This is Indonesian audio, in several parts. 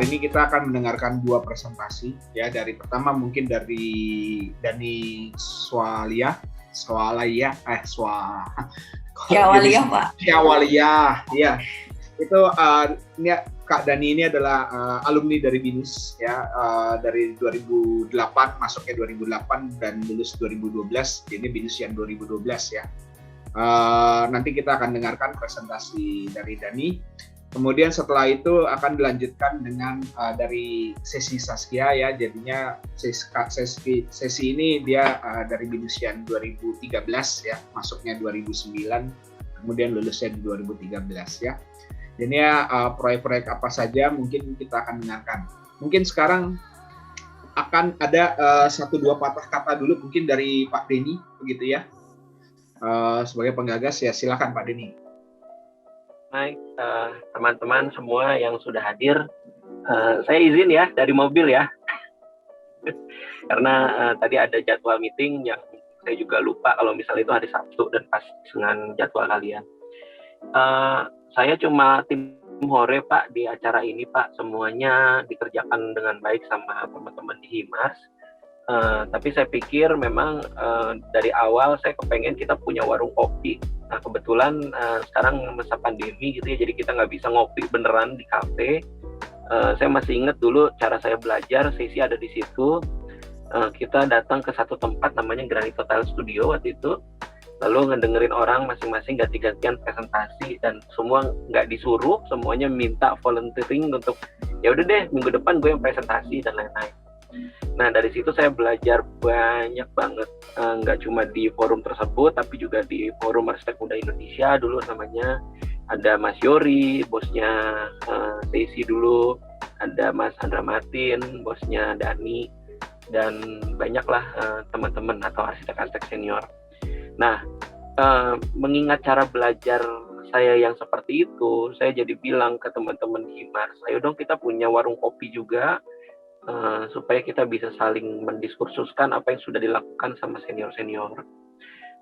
hari ini kita akan mendengarkan dua presentasi ya. Dari pertama mungkin dari Dani Swalaya, Pak. Syawaliyah, ya. Itu ini Kak Dani ini adalah alumni dari BINUS ya, dari 2008 masuknya 2008 dan lulus 2012. Ini BINUS yang 2012 ya. Nanti kita akan dengarkan presentasi dari Dani. Kemudian setelah itu akan dilanjutkan dengan dari sesi Saskia ya. Jadinya sesi ini dia dari BINUS yang 2013 ya, masuknya 2009, kemudian lulusnya di 2013 ya. Jadi proyek-proyek apa saja mungkin kita akan dengarkan. Mungkin sekarang akan ada 1-2 patah kata dulu mungkin dari Pak Denny begitu ya. Sebagai penggagas ya, silakan Pak Denny. Baik, teman-teman semua yang sudah hadir, saya izin ya dari mobil ya, karena tadi ada jadwal meeting yang saya juga lupa kalau misalnya itu hari Sabtu dan pas dengan jadwal kalian. Saya cuma tim hore Pak di acara ini Pak, semuanya dikerjakan dengan baik sama teman-teman di Himars. Tapi saya pikir memang dari awal saya kepengen kita punya warung kopi. Nah kebetulan sekarang masa pandemi gitu ya, jadi kita nggak bisa ngopi beneran di kafe. Saya masih ingat dulu cara saya belajar, sesi ada di situ. Kita datang ke satu tempat namanya Granit Hotel Studio waktu itu. Lalu ngedengerin orang masing-masing ganti-gantian presentasi dan semua nggak disuruh, semuanya minta volunteering untuk ya udah deh minggu depan gue yang presentasi dan lain-lain. Nah dari situ saya belajar banyak banget, nggak cuma di forum tersebut tapi juga di forum Arsitek Muda Indonesia dulu namanya. Ada Mas Yori, bosnya Stacy dulu, ada Mas Andra Martin, bosnya Dani, dan banyaklah teman-teman atau arsitek-arsitek senior. Nah mengingat cara belajar saya yang seperti itu, saya jadi bilang ke teman-teman di Himars, ayo dong kita punya warung kopi juga, supaya kita bisa saling mendiskursuskan apa yang sudah dilakukan sama senior-senior.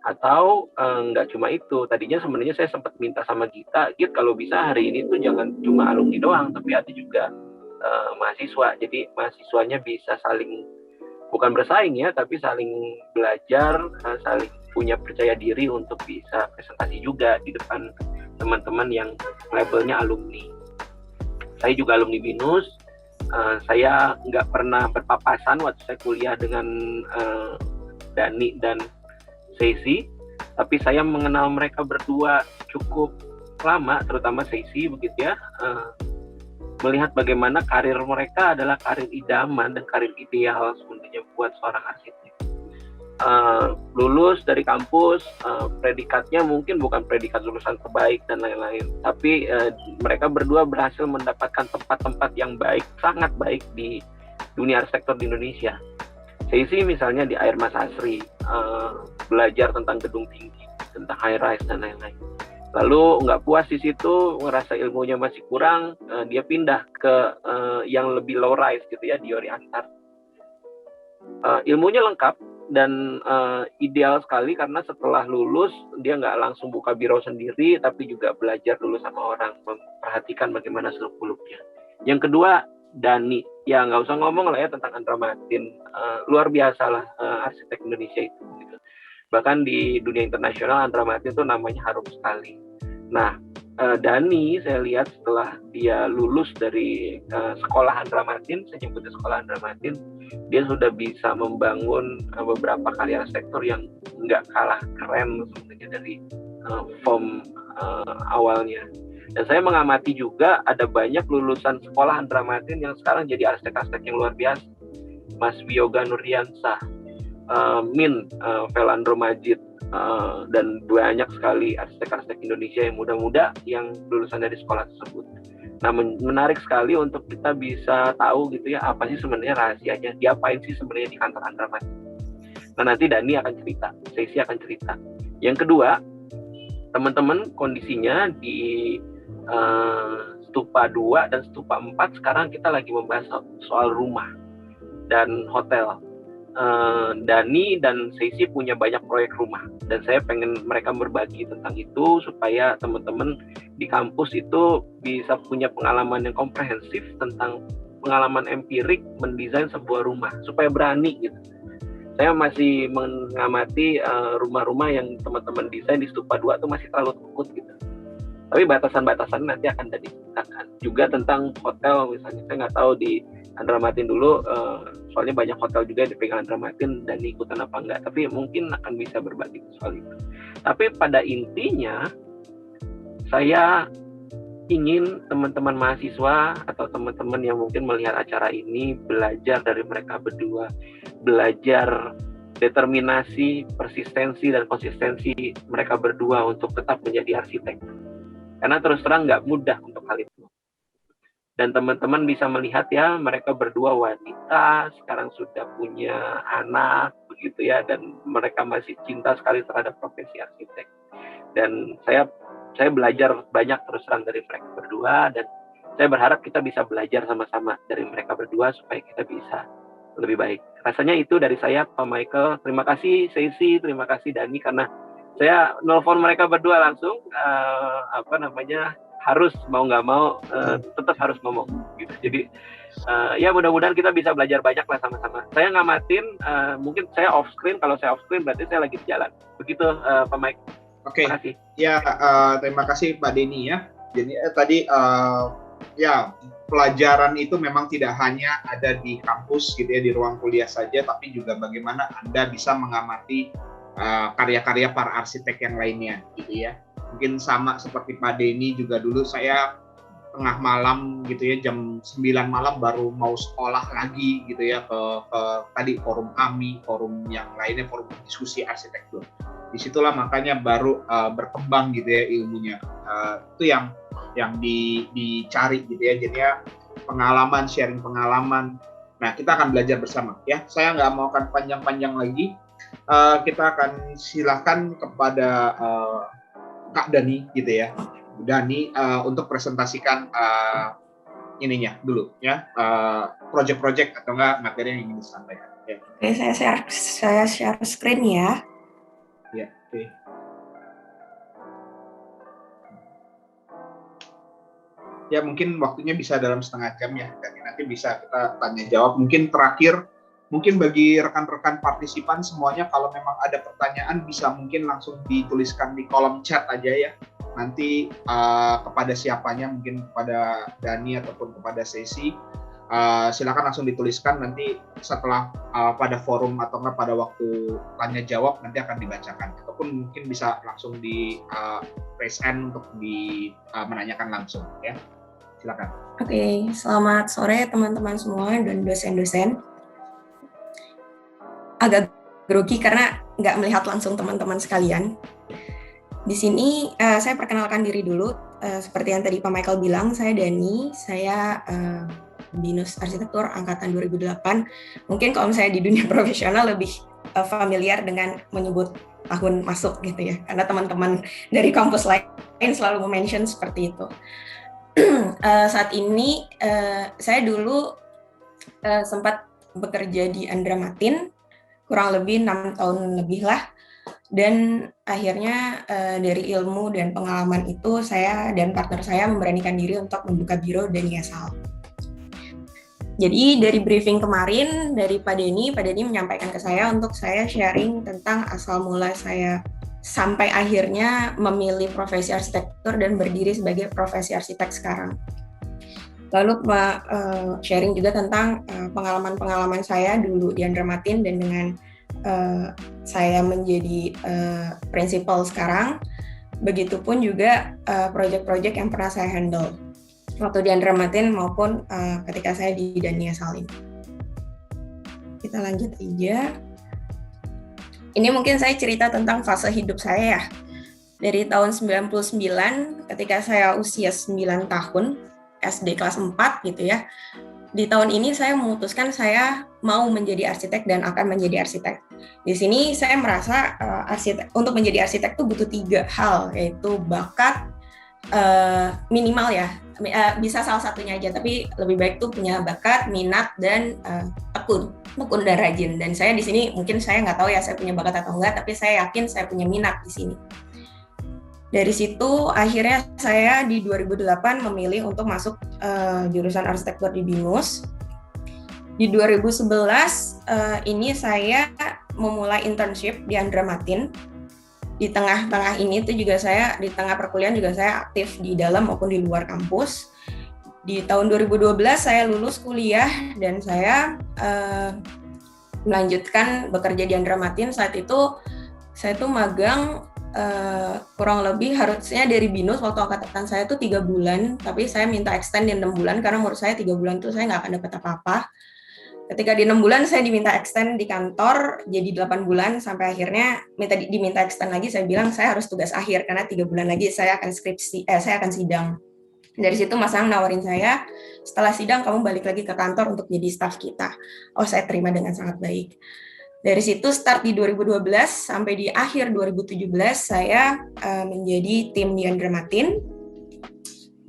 Atau nggak cuma itu, tadinya sebenarnya saya sempat minta sama Gita, Git kalau bisa hari ini tuh jangan cuma alumni doang, tapi ada juga mahasiswa, jadi mahasiswanya bisa saling, bukan bersaing ya, tapi saling belajar, saling punya percaya diri untuk bisa presentasi juga di depan teman-teman yang labelnya alumni. Saya juga alumni BINUS. Saya nggak pernah berpapasan waktu saya kuliah dengan Dani dan Sesi, tapi saya mengenal mereka berdua cukup lama, terutama Sesi begitu ya, melihat bagaimana karir mereka adalah karir idaman dan karir ideal sebenarnya buat seorang arsitek. Lulus dari kampus, predikatnya mungkin bukan predikat lulusan terbaik dan lain-lain, tapi mereka berdua berhasil mendapatkan tempat-tempat yang baik, sangat baik di dunia arsitektur di Indonesia. Sesi misalnya di Air Mas Asri, belajar tentang gedung tinggi, tentang high rise dan lain-lain. Lalu nggak puas di situ, ngerasa ilmunya masih kurang, dia pindah ke yang lebih low rise gitu ya, di Oriental. Ilmunya lengkap dan ideal sekali karena setelah lulus dia nggak langsung buka biro sendiri, tapi juga belajar dulu sama orang, memperhatikan bagaimana seluk-beluknya. Yang kedua, Dani, ya nggak usah ngomong lah ya tentang Andra Martin, luar biasa lah arsitek Indonesia itu gitu. Bahkan di dunia internasional Andra Martin itu namanya harum sekali. Nah Dani saya lihat setelah dia lulus dari sekolah Andra Martin, saya nyebutnya sekolah Andra Martin, dia sudah bisa membangun beberapa karya arsitektur yang nggak kalah keren sebenarnya dari form awalnya. Dan saya mengamati juga ada banyak lulusan sekolah Andra Martin yang sekarang jadi arsitek-arsitek yang luar biasa. Mas Wiyoga Nurdiansah, Min, Velandro Majid, dan banyak sekali arsitek-arsitek Indonesia yang muda-muda yang lulusan dari sekolah tersebut. Nah, menarik sekali untuk kita bisa tahu gitu ya, apa sih sebenarnya rahasianya, diapain sih sebenarnya di kantor Andra Martin. Nah, nanti Dani akan cerita, Sesi akan cerita. Yang kedua, teman-teman kondisinya di Stupa 2 dan Stupa 4 sekarang kita lagi membahas soal rumah dan hotel. Dani dan Sesi punya banyak proyek rumah dan saya pengen mereka berbagi tentang itu supaya teman-teman di kampus itu bisa punya pengalaman yang komprehensif tentang pengalaman empirik mendesain sebuah rumah supaya berani gitu. Saya masih mengamati rumah-rumah yang teman-teman desain di Stupa 2 tuh masih terlalu takut gitu. Tapi batasan-batasan nanti akan diciptakan. Juga tentang hotel misalnya, saya nggak tahu di Andra Matin dulu, soalnya banyak hotel juga yang dipegang Andra Matin dan ikutan apa enggak, tapi mungkin akan bisa berbagi soal itu. Tapi pada intinya, saya ingin teman-teman mahasiswa atau teman-teman yang mungkin melihat acara ini belajar dari mereka berdua, belajar determinasi, persistensi, dan konsistensi mereka berdua untuk tetap menjadi arsitek. Karena terus terang nggak mudah untuk hal itu. Dan teman-teman bisa melihat ya, mereka berdua wanita, sekarang sudah punya anak, begitu ya, dan mereka masih cinta sekali terhadap profesi arsitek. Dan saya belajar banyak terus terang dari mereka berdua, dan saya berharap kita bisa belajar sama-sama dari mereka berdua supaya kita bisa lebih baik. Rasanya itu dari saya, Pak Michael. Terima kasih, Seisi, terima kasih, Dani, karena saya nelfon mereka berdua langsung, harus mau nggak mau tetap harus ngomong gitu. Jadi ya mudah-mudahan kita bisa belajar banyak lah sama-sama. Saya ngamatin, mungkin saya off screen, kalau saya off screen berarti saya lagi di jalan. Begitu Pak Mike. Oke. Terima kasih. Ya, terima kasih Pak Denny ya. Jadi tadi ya pelajaran itu memang tidak hanya ada di kampus gitu ya, di ruang kuliah saja, tapi juga bagaimana Anda bisa mengamati karya-karya para arsitek yang lainnya gitu ya. Mungkin sama seperti Pak Denny juga, dulu saya tengah malam gitu ya, jam 9 malam baru mau sekolah lagi gitu ya ke tadi forum AMI, forum yang lainnya, forum diskusi arsitektur. Disitulah makanya baru berkembang gitu ya ilmunya. Itu yang dicari gitu ya, jadinya pengalaman, sharing pengalaman. Nah, kita akan belajar bersama ya. Saya nggak mau akan panjang-panjang lagi. Kita akan silakan kepada Kak Dani gitu ya, Dani untuk presentasikan ininya dulu ya, project-project atau enggak materi yang ingin disampaikan. Ya. Oke, saya share screen ya. Ya, oke. Ya mungkin waktunya bisa dalam setengah jam ya, dan nanti bisa kita tanya jawab. Mungkin terakhir, mungkin bagi rekan-rekan partisipan semuanya, kalau memang ada pertanyaan bisa mungkin langsung dituliskan di kolom chat aja ya. Nanti kepada siapanya, mungkin kepada Dani ataupun kepada Sesi, silakan langsung dituliskan. Nanti setelah pada forum atau enggak pada waktu tanya jawab nanti akan dibacakan. Ataupun mungkin bisa langsung di raise hand untuk menanyakan langsung ya. Silakan. Oke, selamat sore teman-teman semua dan dosen-dosen. Agak grogi karena nggak melihat langsung teman-teman sekalian. Di sini saya perkenalkan diri dulu. Seperti yang tadi Pak Michael bilang, saya Dani, saya BINUS Arsitektur Angkatan 2008. Mungkin kalau misalnya di dunia profesional lebih familiar dengan menyebut tahun masuk gitu ya, karena teman-teman dari kampus lain selalu mention seperti itu. Saat ini saya dulu sempat bekerja di Andra Matin, kurang lebih 6 tahun lebih lah, dan akhirnya dari ilmu dan pengalaman itu saya dan partner saya memberanikan diri untuk membuka biro Dani Asal. Jadi dari briefing kemarin dari Pak Denny menyampaikan ke saya untuk saya sharing tentang asal mula saya sampai akhirnya memilih profesi arsitektur dan berdiri sebagai profesi arsitek sekarang. Lalu sharing juga tentang pengalaman-pengalaman saya dulu di Andra Matin dan dengan saya menjadi prinsipal sekarang. Begitupun juga project-project yang pernah saya handle waktu di Andra Matin maupun ketika saya di Dani Asal ini. Kita lanjut aja. Ini mungkin saya cerita tentang fase hidup saya ya. Dari tahun 99 ketika saya usia 9 tahun, SD kelas 4 gitu ya. Di tahun ini saya memutuskan saya mau menjadi arsitek dan akan menjadi arsitek. Di sini saya merasa untuk menjadi arsitek itu butuh 3 hal, yaitu bakat, minimal ya, bisa salah satunya aja, tapi lebih baik tuh punya bakat, minat, dan tekun dan rajin. Dan saya di sini mungkin saya nggak tahu ya saya punya bakat atau enggak, tapi saya yakin saya punya minat di sini. Dari situ akhirnya saya di 2008 memilih untuk masuk jurusan arsitektur di BINUS. Di 2011 ini saya memulai internship di Andra Matin. Di tengah-tengah ini tuh juga saya, di tengah perkuliahan juga saya aktif di dalam maupun di luar kampus. Di tahun 2012 saya lulus kuliah dan saya melanjutkan bekerja di Andra Matin. Saat itu saya tuh magang kurang lebih harusnya dari BINUS waktu angkatan saya tuh 3 bulan, tapi saya minta extend di 6 bulan karena menurut saya 3 bulan itu saya nggak akan dapat apa-apa. Ketika di 6 bulan saya diminta extend di kantor jadi 8 bulan sampai akhirnya diminta extend lagi, saya bilang saya harus tugas akhir karena 3 bulan lagi saya akan saya akan sidang. Dari situ Mas Ang nawarin saya, setelah sidang kamu balik lagi ke kantor untuk jadi staf kita. Oh, saya terima dengan sangat baik. Dari situ start di 2012 sampai di akhir 2017 saya menjadi tim di Andra Matin.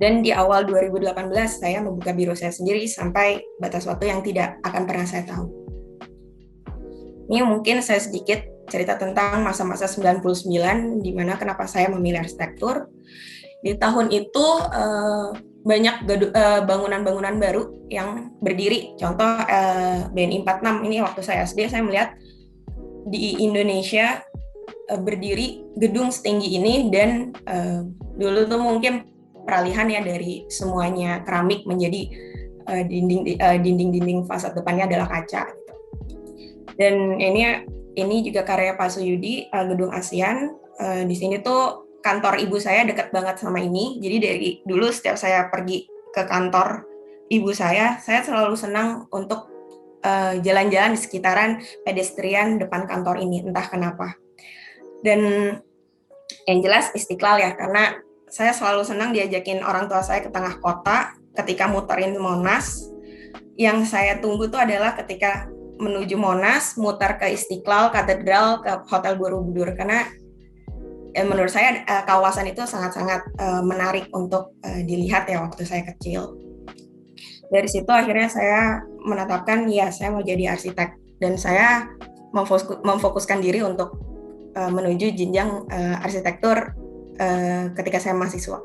Dan di awal 2018 saya membuka biro saya sendiri sampai batas waktu yang tidak akan pernah saya tahu. Ini mungkin saya sedikit cerita tentang masa-masa 99, di mana kenapa saya memilih arsitektur. Di tahun itu banyak bangunan-bangunan baru yang berdiri. Contoh BNI 46, ini waktu saya SD saya melihat di Indonesia berdiri gedung setinggi ini dan dulu tuh mungkin peralihan ya dari semuanya keramik menjadi dinding-dinding fasad depannya adalah kaca gitu. Dan ini juga karya Pak Suyudi, gedung ASEAN. Di sini tuh kantor ibu saya dekat banget sama ini. Jadi dari dulu setiap saya pergi ke kantor ibu saya selalu senang untuk jalan-jalan di sekitaran pedestrian depan kantor ini, entah kenapa. Dan yang jelas Istiqlal ya, karena saya selalu senang diajakin orang tua saya ke tengah kota ketika muterin Monas. Yang saya tunggu tuh adalah ketika menuju Monas, muter ke Istiqlal, Katedral, ke Hotel Borobudur. Karena menurut saya kawasan itu sangat-sangat menarik untuk dilihat ya waktu saya kecil. Dari situ akhirnya saya menetapkan ya saya mau jadi arsitek. Dan saya memfokuskan diri untuk menuju jenjang arsitektur ketika saya mahasiswa.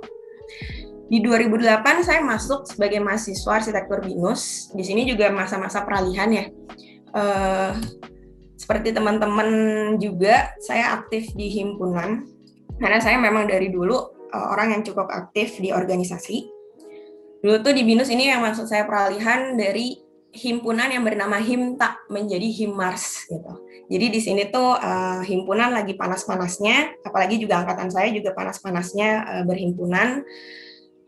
Di 2008 saya masuk sebagai mahasiswa arsitektur BINUS. Di sini juga masa-masa peralihan ya. Seperti teman-teman juga, saya aktif di himpunan. Karena saya memang dari dulu orang yang cukup aktif di organisasi. Dulu tuh di BINUS ini yang maksud saya peralihan dari himpunan yang bernama HIMTA menjadi HIMARS gitu. Jadi di sini tuh himpunan lagi panas-panasnya, apalagi juga angkatan saya juga panas-panasnya berhimpunan.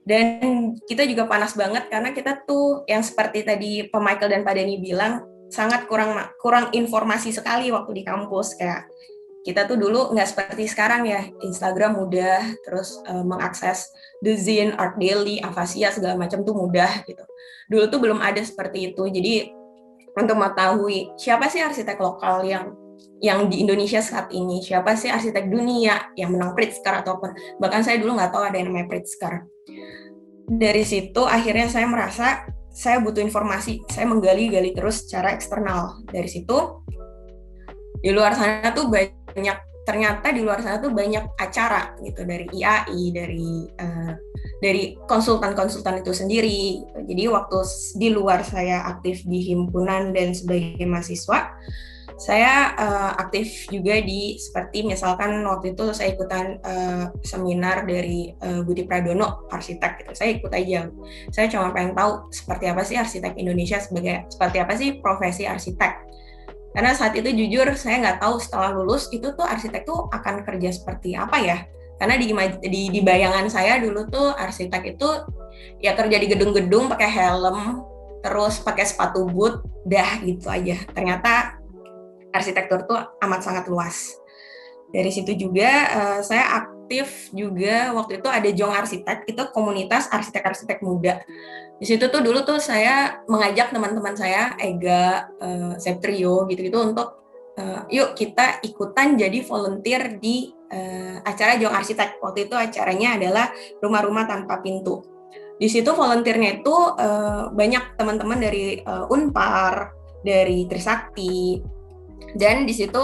Dan kita juga panas banget karena kita tuh yang seperti tadi Pak Michael dan Pak Denny bilang sangat kurang informasi sekali waktu di kampus. Kayak kita tuh dulu nggak seperti sekarang ya, Instagram mudah, terus mengakses The Zine, Art Daily, Avasia segala macam tuh mudah gitu. Dulu tuh belum ada seperti itu. Jadi untuk mengetahui siapa sih arsitek lokal yang di Indonesia saat ini, siapa sih arsitek dunia yang menang Pritzker atau apa. Bahkan saya dulu nggak tahu ada yang namanya Pritzker. Dari situ akhirnya saya merasa saya butuh informasi, saya menggali-gali terus secara eksternal. Dari situ di luar sana tuh ternyata di luar sana tuh banyak acara gitu dari IAI, dari konsultan-konsultan itu sendiri. Jadi waktu di luar saya aktif di himpunan dan sebagai mahasiswa, saya aktif juga di seperti misalkan waktu itu saya ikutan seminar dari Budi Pradono, arsitek gitu. Saya ikut aja. Saya cuma pengen tahu seperti apa sih arsitek Indonesia, seperti apa sih profesi arsitek. Karena saat itu jujur saya nggak tahu setelah lulus itu tuh arsitek tuh akan kerja seperti apa ya. Karena di bayangan saya dulu tuh arsitek itu ya kerja di gedung-gedung pakai helm, terus pakai sepatu boot, dah gitu aja. Ternyata arsitektur tuh amat sangat luas. Dari situ juga saya aktif juga waktu itu ada Jong Arsitek, itu komunitas arsitek-arsitek muda. Di situ tuh dulu tuh saya mengajak teman-teman saya, Ega, Septrio gitu-gitu untuk yuk kita ikutan jadi volunteer di acara Jong Arsitek. Waktu itu acaranya adalah rumah-rumah tanpa pintu. Di situ volunteernya itu banyak teman-teman dari Unpar, dari Trisakti, dan di situ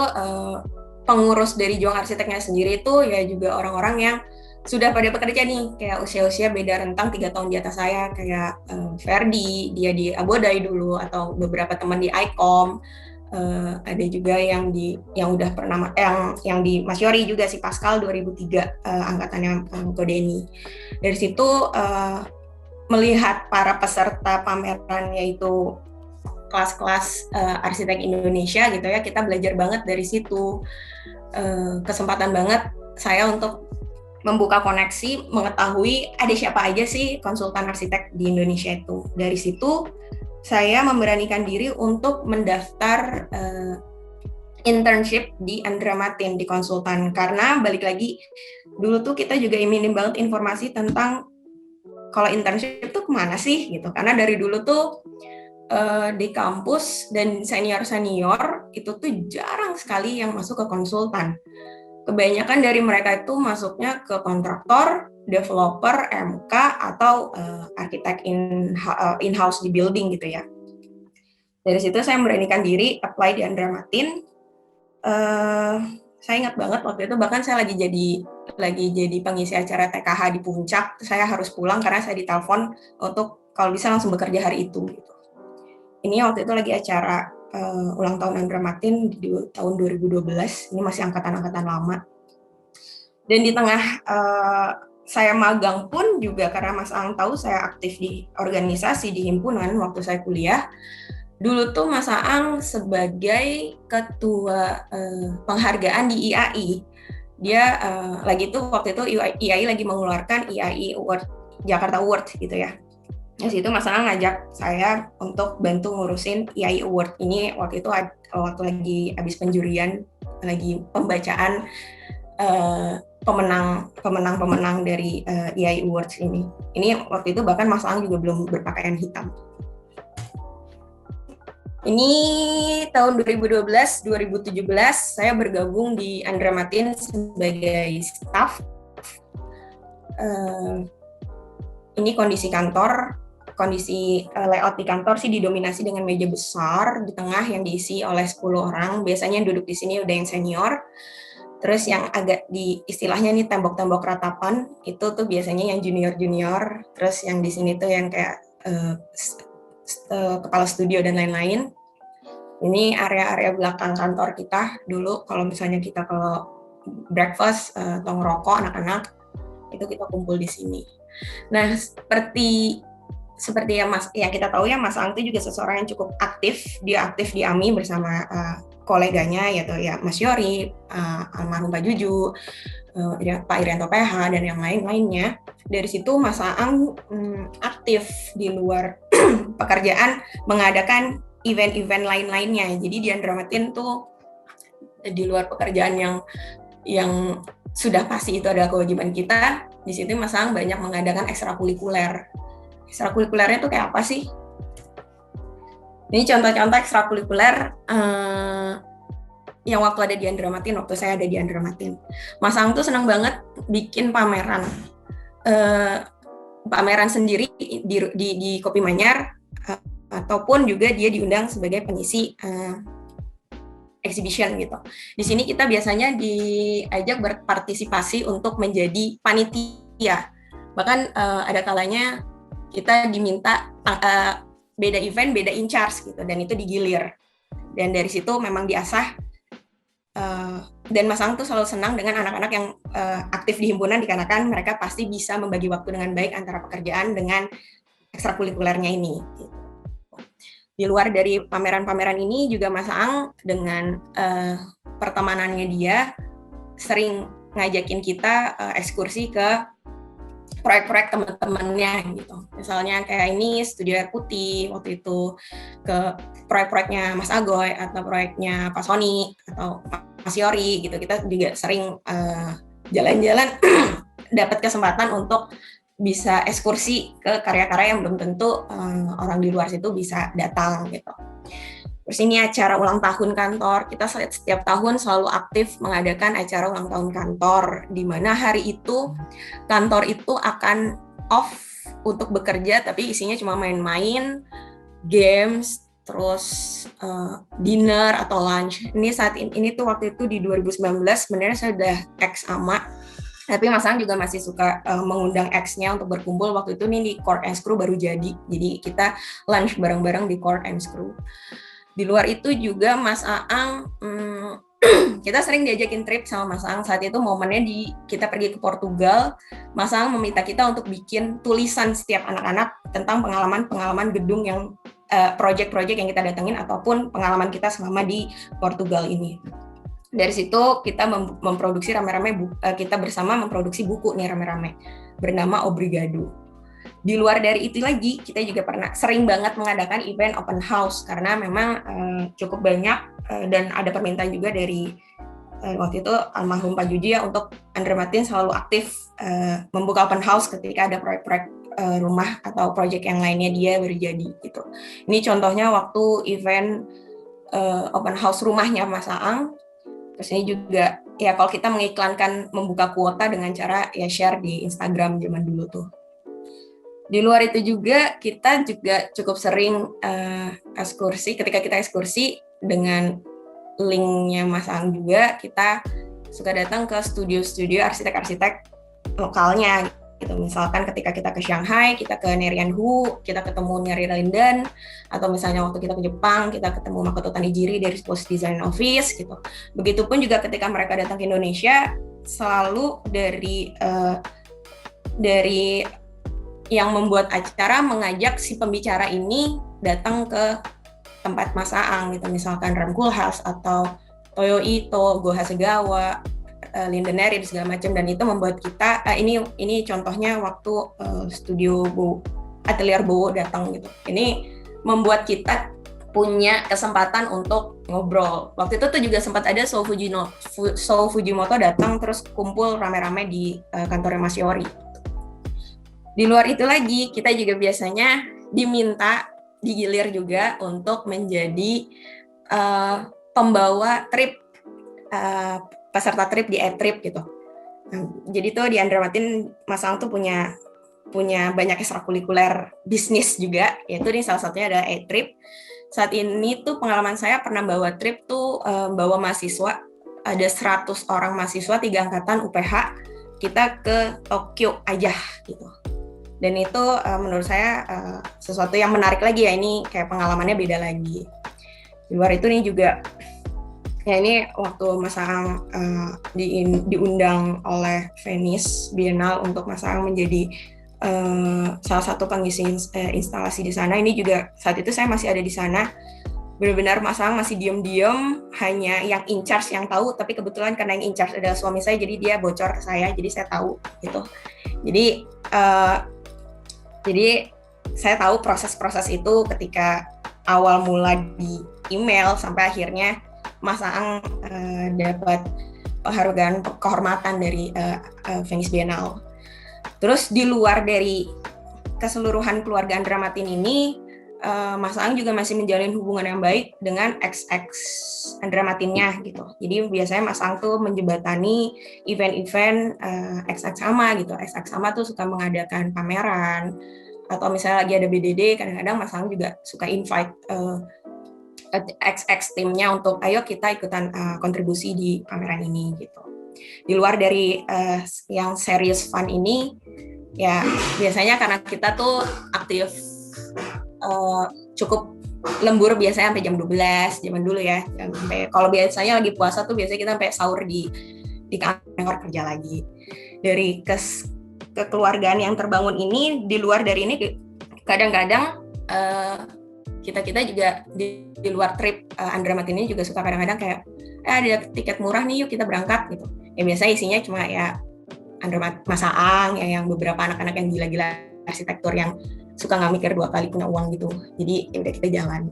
pengurus dari Jong Arsiteknya sendiri itu ya juga orang-orang yang sudah pada bekerja nih, kayak usia-usia beda rentang 3 tahun di atas saya, kayak Ferdi, dia di Abodai dulu, atau beberapa teman di ICOM, ada juga yang udah pernah yang di Masyori juga, si Pascal 2003 angkatannya Ko Denny. Dari situ melihat para peserta pameran, yaitu kelas-kelas arsitek Indonesia gitu ya, kita belajar banget dari situ. Kesempatan banget saya untuk membuka koneksi, mengetahui ada siapa aja sih konsultan arsitek di Indonesia itu. Dari situ saya memberanikan diri untuk mendaftar internship di Andra Matin di konsultan, karena balik lagi dulu tuh kita juga minim banget informasi tentang kalau internship tuh kemana sih gitu, karena dari dulu tuh di kampus dan senior itu tuh jarang sekali yang masuk ke konsultan. Kebanyakan dari mereka itu masuknya ke kontraktor, developer, MK, atau arsitek in-house di building gitu ya. Dari situ saya memberanikan diri apply di Andra Matin. Saya ingat banget waktu itu, bahkan saya lagi jadi pengisi acara TKH di Puncak. Saya harus pulang karena saya ditelepon untuk kalau bisa langsung bekerja hari itu. Gitu. Ini waktu itu lagi acara ulang tahun Andra Matin di tahun 2012, ini masih angkatan-angkatan lama. Dan di tengah saya magang pun juga, karena Mas Ang tahu saya aktif di organisasi di himpunan waktu saya kuliah. Dulu tuh Mas Ang sebagai ketua penghargaan di IAI. Dia waktu itu IAI lagi mengeluarkan IAI Award, Jakarta Award gitu ya. Di situ Mas Ang ngajak saya untuk bantu ngurusin IAI Award ini. Waktu itu waktu lagi habis penjurian, lagi pembacaan pemenang dari IAI Awards ini. Ini waktu itu bahkan Mas Ang juga belum berpakaian hitam. Ini tahun 2012-2017 saya bergabung di Andra Matin sebagai staff. Ini kondisi kantor. Kondisi layout di kantor sih didominasi dengan meja besar di tengah yang diisi oleh 10 orang. Biasanya yang duduk di sini udah yang senior. Terus yang agak di istilahnya nih tembok-tembok ratapan itu tuh biasanya yang junior-junior. Terus yang di sini tuh yang kayak kepala studio dan lain-lain. Ini area-area belakang kantor kita dulu. Kalau misalnya kita kalau breakfast atau ngerokok anak-anak itu kita kumpul di sini. Nah, seperti yang kita tahu ya, Mas Ang itu juga seseorang yang cukup aktif. Dia aktif di AMI bersama koleganya, yaitu ya Mas Yori, almarhum Pak Juju, Pak Irianto PH, dan yang lain-lainnya. Dari situ Mas Ang aktif di luar pekerjaan, mengadakan event-event lain-lainnya. Jadi di Andra Matin tuh di luar pekerjaan yang sudah pasti itu adalah kewajiban kita, di situ Mas Ang banyak mengadakan ekstrakurikuler. Ekstrakurikulernya tuh kayak apa sih? Ini contoh-contoh ekstrakurikuler yang waktu ada di Andra Matin, waktu saya ada di Andra Matin. Mas Ang tuh senang banget bikin pameran. Pameran sendiri di Kopi Manyar, ataupun juga dia diundang sebagai pengisi exhibition gitu. Di sini kita biasanya diajak berpartisipasi untuk menjadi panitia. Bahkan ada kalanya kita diminta beda event, beda in charge gitu, dan itu digilir. Dan dari situ memang diasah. Dan Mas Ang tuh selalu senang dengan anak-anak yang aktif di himpunan, dikarenakan mereka pasti bisa membagi waktu dengan baik antara pekerjaan dengan ekstrakurikulernya ini. Gitu. Di luar dari pameran-pameran ini juga Mas Ang dengan pertemanannya dia sering ngajakin kita ekskursi ke proyek-proyek teman-temannya gitu. Misalnya kayak ini Studio Air Putih waktu itu, ke proyek-proyeknya Mas Agoy atau proyeknya Pak Sony atau Mas Yori gitu. Kita juga sering jalan-jalan dapat kesempatan untuk bisa ekskursi ke karya-karya yang belum tentu orang di luar situ bisa datang gitu. Terus ini acara ulang tahun kantor, kita setiap tahun selalu aktif mengadakan acara ulang tahun kantor, di mana hari itu kantor itu akan off untuk bekerja, tapi isinya cuma main-main, games, terus dinner atau lunch. Ini saat ini tuh waktu itu di 2019, sebenarnya saya udah ex-AMA, Tapi Mas Ang juga masih suka mengundang ex-nya untuk berkumpul. Waktu itu nih di Core and Screw baru jadi kita lunch bareng-bareng di Core and Screw. Di luar itu juga Mas Aang, kita sering diajakin trip sama Mas Aang. Saat itu momennya kita pergi ke Portugal, Mas Aang meminta kita untuk bikin tulisan setiap anak-anak tentang pengalaman-pengalaman gedung yang project-project yang kita datengin ataupun pengalaman kita selama di Portugal ini. Dari situ kita memproduksi rame-rame, kita bersama memproduksi buku nih rame-rame bernama Obrigado. Di luar dari itu lagi, kita juga sering banget mengadakan event open house karena memang cukup banyak dan ada permintaan juga dari waktu itu almarhum Pak Juji ya, untuk Andra Matin selalu aktif membuka open house ketika ada proyek-proyek rumah atau proyek yang lainnya dia berjadi gitu. Ini contohnya waktu event open house rumahnya Mas Aang. Terus ini juga ya kalau kita mengiklankan membuka kuota dengan cara ya share di Instagram zaman dulu tuh. Di luar itu juga kita juga cukup sering ekskursi. Ketika kita ekskursi dengan linknya Mas Ang juga, kita suka datang ke studio-studio arsitek-arsitek lokalnya gitu. Misalkan ketika kita ke Shanghai, kita ke Nerianhu, kita ketemu Neri Linden, atau misalnya waktu kita ke Jepang, kita ketemu Makoto Tanijiri dari Post Design Office gitu. Begitupun juga ketika mereka datang ke Indonesia, selalu dari yang membuat acara mengajak si pembicara ini datang ke tempat Mas Aang gitu, misalkan Ram Koolhaas atau Toyo Ito, Go Hasegawa, Linden Neri segala macam, dan itu membuat kita ini contohnya waktu studio Atelier Bowo datang gitu. Ini membuat kita punya kesempatan untuk ngobrol. Waktu itu tuh juga sempat ada Sou Fujimoto datang terus kumpul rame-rame di kantornya Mas Yori. Di luar itu lagi, kita juga biasanya digilir juga untuk menjadi pembawa trip, peserta trip di e-trip gitu. Jadi tuh di Andra Matin, Mas Ang tuh punya banyak ekstrakurikuler bisnis juga, yaitu nih salah satunya ada e-trip. Saat ini tuh pengalaman saya pernah bawa trip tuh, bawa mahasiswa, ada 100 orang mahasiswa 3 angkatan UPH, kita ke Tokyo aja gitu. Dan itu menurut saya sesuatu yang menarik lagi ya, ini kayak pengalamannya beda lagi. Di luar itu nih juga, ya ini waktu Mas Aang diundang oleh Venice Biennale untuk Mas Aang menjadi salah satu pengisi instalasi di sana. Ini juga saat itu saya masih ada di sana. Benar-benar Mas Aang masih diem-diem, hanya yang in charge yang tahu, tapi kebetulan karena yang in charge adalah suami saya, jadi dia bocor ke saya, jadi saya tahu gitu. Jadi saya tahu proses-proses itu ketika awal mula di email sampai akhirnya Mas Aang dapat penghargaan kehormatan dari Venice Biennale. Terus di luar dari keseluruhan keluarga Andra Matin ini, Mas Aang juga masih menjalin hubungan yang baik dengan ex-ex Andra Matinnya gitu. Jadi biasanya Mas Aang tuh menjembatani event-event ex-ex sama gitu. Ex-ex sama tuh suka mengadakan pameran, atau misalnya lagi ada BDD, kadang-kadang Mas Aang juga suka invite ex-ex timnya untuk ayo kita ikutan kontribusi di pameran ini gitu. Di luar dari yang serious fun ini, ya biasanya karena kita tuh aktif cukup lembur biasanya sampai jam 12 zaman dulu ya. Sampai kalau biasanya lagi puasa tuh biasanya kita sampai sahur di kantor kerja lagi. Dari kekeluargaan yang terbangun ini, di luar dari ini kadang-kadang kita juga di luar trip Andra Matin ini juga suka kadang-kadang kayak ada tiket murah nih, yuk kita berangkat gitu. Ya biasanya isinya cuma ya Mas Aang, yang beberapa anak-anak yang gila-gila arsitektur yang suka nggak mikir 2 kali punya uang gitu. Jadi ya udah kita jalan.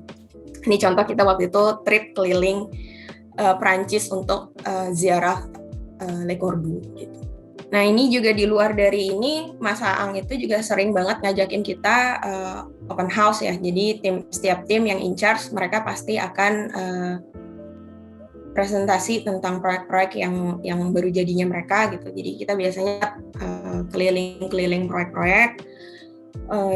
Ini contoh kita waktu itu trip keliling Prancis untuk ziarah Le Corbusier gitu. Nah ini juga di luar dari ini, Mas Aang itu juga sering banget ngajakin kita open house ya. Jadi setiap tim yang in charge, mereka pasti akan presentasi tentang proyek-proyek yang baru jadinya mereka gitu. Jadi kita biasanya keliling proyek-proyek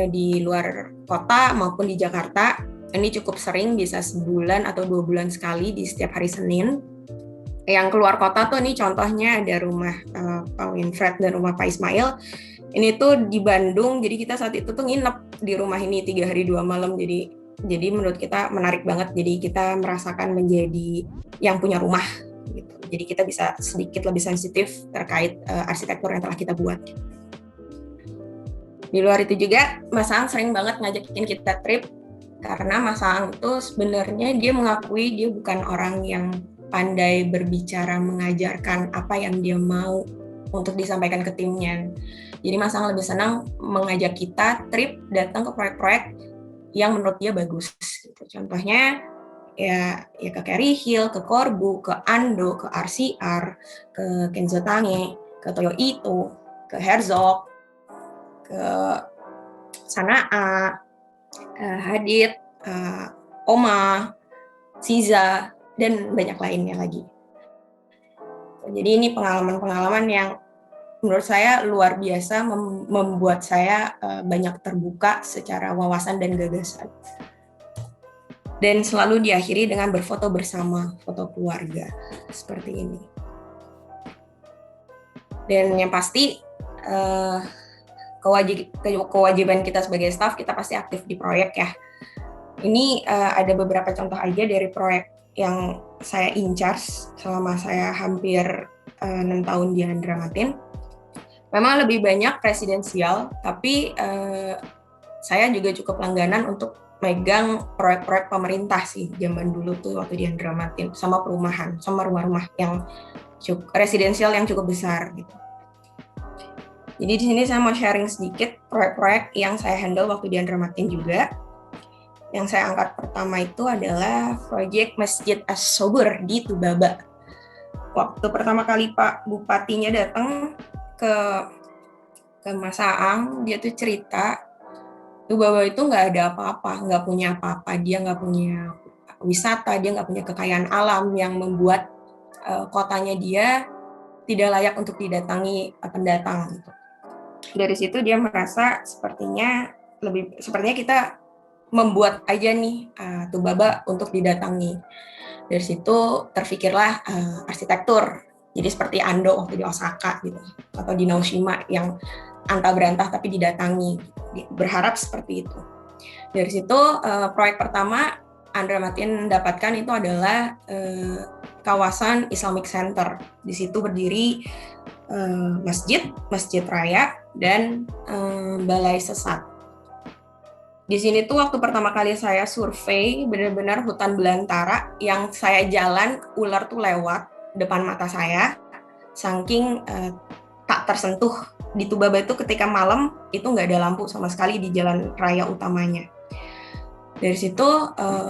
di luar kota maupun di Jakarta. Ini cukup sering, bisa sebulan atau 2 bulan sekali di setiap hari Senin. yang keluar kota tuh nih contohnya ada rumah Pak Winfred dan rumah Pak Ismail. Ini tuh di Bandung, jadi kita saat itu tuh nginep di rumah ini 3 hari 2 malam. Jadi menurut kita menarik banget. Jadi kita merasakan menjadi yang punya rumah gitu. Jadi kita bisa sedikit lebih sensitif terkait arsitektur yang telah kita buat. Di luar itu juga Mas Aang sering banget ngajakin kita trip, karena Mas Aang itu sebenarnya dia mengakui dia bukan orang yang pandai berbicara mengajarkan apa yang dia mau untuk disampaikan ke timnya. Jadi Mas Aang lebih senang mengajak kita trip datang ke proyek-proyek yang menurut dia bagus. Gitu. Contohnya ya ke Kerry Hill, ke Korbu, ke Ando, ke RCR, ke Kenzo Tange, ke Toyo Ito, ke Herzog, ke Sanaa, Hadid, Oma, Siza, dan banyak lainnya lagi. Jadi ini pengalaman-pengalaman yang menurut saya luar biasa, membuat saya banyak terbuka secara wawasan dan gagasan. Dan selalu diakhiri dengan berfoto bersama, foto keluarga, seperti ini. Dan yang pasti, kewajiban kita sebagai staff, kita pasti aktif di proyek ya. Ini ada beberapa contoh aja dari proyek yang saya in charge selama saya hampir 6 tahun di Andra-Matin. Memang lebih banyak presidensial, tapi saya juga cukup langganan untuk megang proyek-proyek pemerintah sih zaman dulu tuh waktu di Andra-Matin, sama perumahan, sama rumah-rumah yang cukup residensial yang cukup besar gitu. Jadi di sini saya mau sharing sedikit proyek-proyek yang saya handle waktu di Andra-Matin juga. Yang saya angkat pertama itu adalah proyek Masjid As-Sobur di Tubaba. Waktu pertama kali Pak Bupatinya datang ke Mas Aang, dia tuh cerita Tubaba itu nggak ada apa-apa, nggak punya apa-apa, dia nggak punya wisata, dia nggak punya kekayaan alam yang membuat kotanya dia tidak layak untuk didatangi pendatang. Gitu. Dari situ dia merasa sepertinya kita membuat aja nih Tubaba untuk didatangi. Dari situ terfikirlah arsitektur. Jadi seperti Ando waktu di Osaka gitu, atau di Naoshima yang antah berantah tapi didatangi. Berharap seperti itu. Dari situ proyek pertama Andra-Matin dapatkan itu adalah kawasan Islamic Center. Di situ berdiri masjid raya dan balai sesat. Di sini tuh waktu pertama kali saya survei, benar-benar hutan belantara yang saya jalan, ular tuh lewat depan mata saya, saking tak tersentuh. Di Tubaba itu ketika malam, itu nggak ada lampu sama sekali di jalan raya utamanya. Dari situ,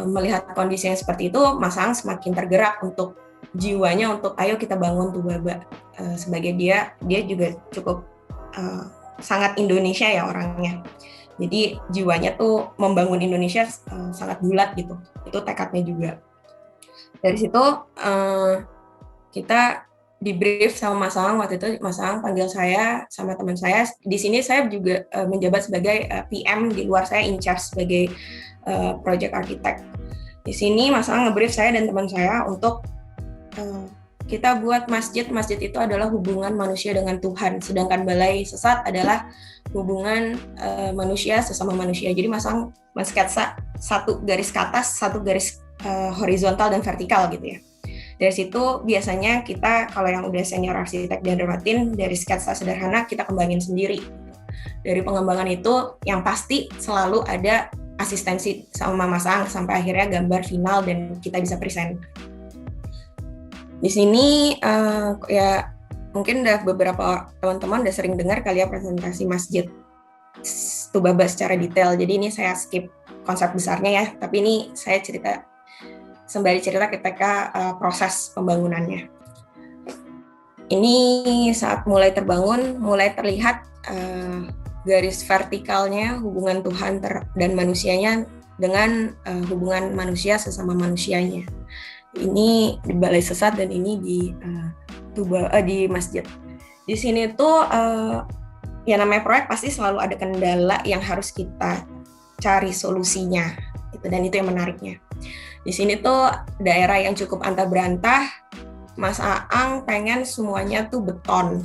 melihat kondisi yang seperti itu, Mas Aang semakin tergerak untuk jiwanya, untuk ayo kita bangun Tubaba. Sebagai dia juga cukup sangat Indonesia ya orangnya. Jadi jiwanya tuh membangun Indonesia sangat bulat gitu. Itu tekadnya juga. Dari situ kita di brief sama Mas Aang. Waktu itu Mas Aang panggil saya sama teman saya. Di sini saya juga menjabat sebagai PM, di luar saya in charge sebagai project architect. Di sini Mas Aang nge-brief saya dan teman saya untuk kita buat masjid. Masjid itu adalah hubungan manusia dengan Tuhan, sedangkan balai sesat adalah hubungan manusia sesama manusia. Jadi Mas Aang mensketsa satu garis ke atas, satu garis horizontal dan vertikal gitu ya. Dari situ biasanya kita kalau yang udah senior arsitek di Andra-Matin, dari sketsa sederhana kita kembangin sendiri. Dari pengembangan itu yang pasti selalu ada asistensi sama Mas Aang sampai akhirnya gambar final dan kita bisa present. Di sini ya mungkin udah beberapa teman-teman udah sering dengar kali ya presentasi Masjid Tubaba secara detail. Jadi ini saya skip konsep besarnya ya, tapi ini saya sembari cerita ketika proses pembangunannya. Ini saat mulai terbangun, mulai terlihat garis vertikalnya hubungan Tuhan dan manusianya dengan hubungan manusia sesama manusianya. Ini di balai sesat dan ini di masjid. Di sini tuh ya namanya proyek pasti selalu ada kendala yang harus kita cari solusinya. Dan itu yang menariknya. Di sini tuh daerah yang cukup antah berantah, Mas Aang pengen semuanya tuh beton,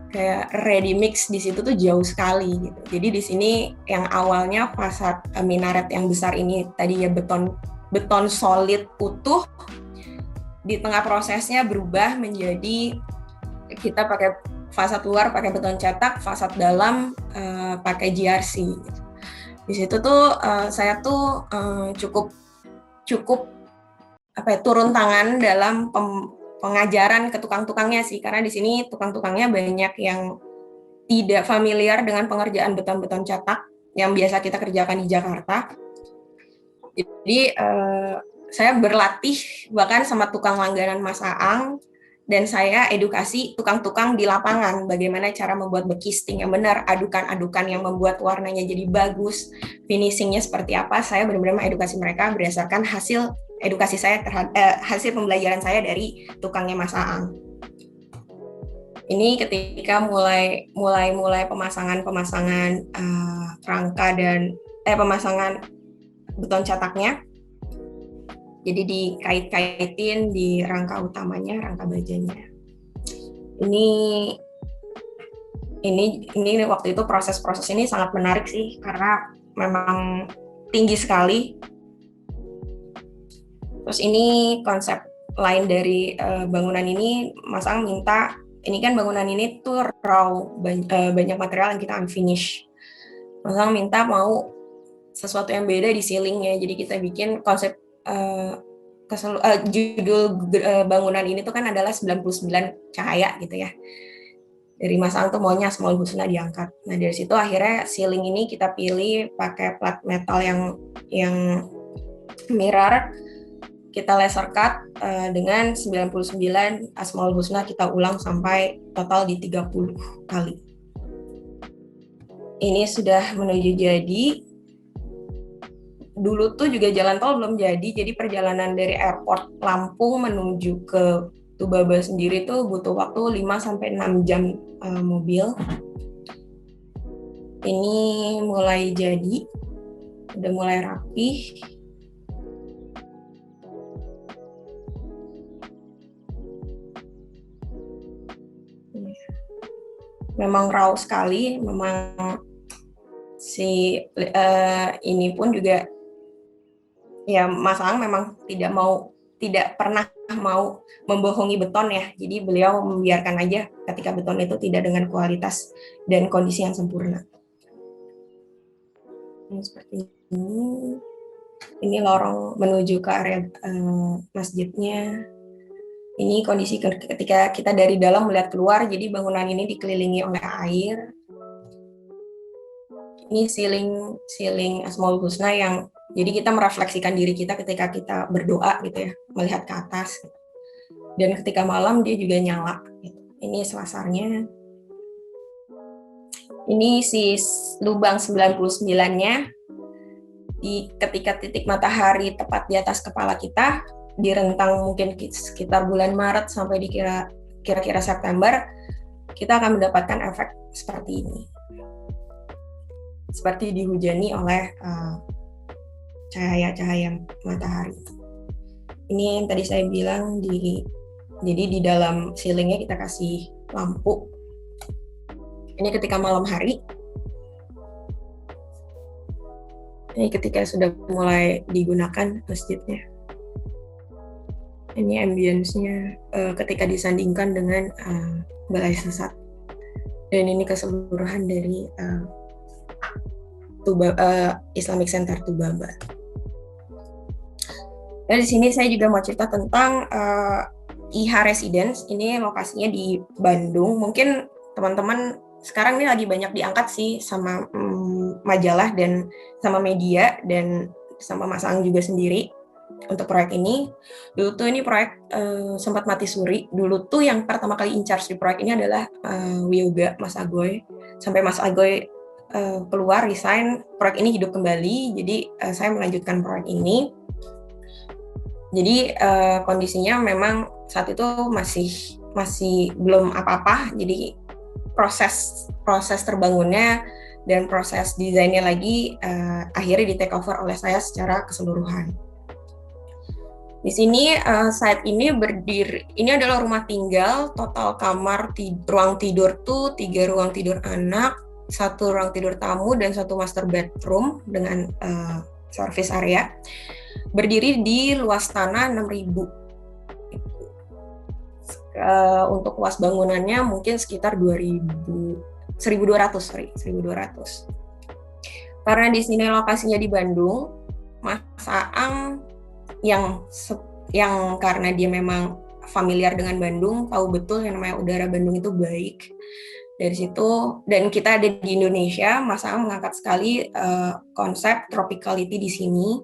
kayak ready mix di situ tuh jauh sekali gitu. Jadi di sini yang awalnya fasad minaret yang besar ini tadi ya beton solid utuh, di tengah prosesnya berubah menjadi kita pakai fasad luar pakai beton cetak, fasad dalam pakai GRC. Gitu. Di situ tuh saya tuh cukup turun tangan dalam pengajaran ke tukang-tukangnya sih, karena di sini tukang-tukangnya banyak yang tidak familiar dengan pengerjaan beton-beton cetak yang biasa kita kerjakan di Jakarta. Jadi saya berlatih bahkan sama tukang langganan Mas Aang, dan saya edukasi tukang-tukang di lapangan bagaimana cara membuat bekisting yang benar, adukan-adukan yang membuat warnanya jadi bagus, finishingnya seperti apa. Saya benar-benar mengedukasi mereka berdasarkan hasil edukasi saya terhadap hasil pembelajaran saya dari tukangnya Mas Aang. Ini ketika mulai pemasangan rangka dan pemasangan beton cetaknya. Jadi dikait-kaitin di rangka utamanya, rangka bajanya. Ini waktu itu proses ini sangat menarik sih, karena memang tinggi sekali. Terus ini konsep lain dari bangunan ini, Mas Aang minta, ini kan bangunan ini tuh raw, banyak material yang kita unfinish. Mas Aang minta mau sesuatu yang beda di ceilingnya, jadi kita bikin konsep judul bangunan ini tuh kan adalah 99 cahaya gitu ya. Dari Mas Aang tuh maunya Asmaul Husna diangkat. Nah dari situ akhirnya ceiling ini kita pilih pakai plat metal yang mirror, kita laser cut dengan 99 Asmaul Husna, kita ulang sampai total di 30 kali. Ini sudah menuju jadi. Dulu tuh juga jalan tol belum jadi perjalanan dari airport Lampung menuju ke Tubaba sendiri tuh butuh waktu 5-6 jam mobil. Ini mulai jadi, udah mulai rapi. Memang raw sekali, memang ini pun juga ya Mas Aang memang tidak pernah mau membohongi beton ya, jadi beliau membiarkan aja ketika beton itu tidak dengan kualitas dan kondisi yang sempurna. Ini seperti ini lorong menuju ke area masjidnya. Ini kondisi ketika kita dari dalam melihat keluar, jadi bangunan ini dikelilingi oleh air. Ini ceiling Asmaul Husna yang jadi kita merefleksikan diri kita ketika kita berdoa gitu ya, melihat ke atas. Dan ketika malam dia juga nyala. Gitu. Ini selasarnya. Ini si lubang 99-nya. Ketika titik matahari tepat di atas kepala kita, di rentang mungkin sekitar bulan Maret sampai di kira-kira September, kita akan mendapatkan efek seperti ini. Seperti dihujani oleh cahaya-cahaya matahari. Ini yang tadi saya bilang, jadi di dalam ceilingnya kita kasih lampu. Ini ketika malam hari. Ini ketika sudah mulai digunakan masjidnya. Ini ambience-nya ketika disandingkan dengan Balai Sesat. Dan ini keseluruhan dari Islamic Center Tubaba. Dan di sini saya juga mau cerita tentang IH Residence. Ini lokasinya di Bandung. Mungkin teman-teman sekarang ini lagi banyak diangkat sih sama majalah dan sama media dan sama Mas Aang juga sendiri untuk proyek ini. Dulu tuh ini proyek sempat mati suri. Dulu tuh yang pertama kali in charge di proyek ini adalah Wioga, Mas Agoy. Sampai Mas Agoy keluar, resign, proyek ini hidup kembali. Jadi saya melanjutkan proyek ini. Jadi kondisinya memang saat itu masih belum apa-apa. Jadi proses terbangunnya dan proses desainnya lagi akhirnya di take over oleh saya secara keseluruhan. Di sini saat ini berdiri, ini adalah rumah tinggal, total kamar, ruang tidur tuh 3 ruang tidur anak, 1 ruang tidur tamu, dan 1 master bedroom dengan service area. Berdiri di luas tanah 6.000. Untuk luas bangunannya mungkin sekitar 1.200. Karena di sini lokasinya di Bandung, Mas Aang yang karena dia memang familiar dengan Bandung, tahu betul yang namanya udara Bandung itu baik. Dari situ, dan kita ada di Indonesia, Mas Aang mengangkat sekali konsep tropicality di sini.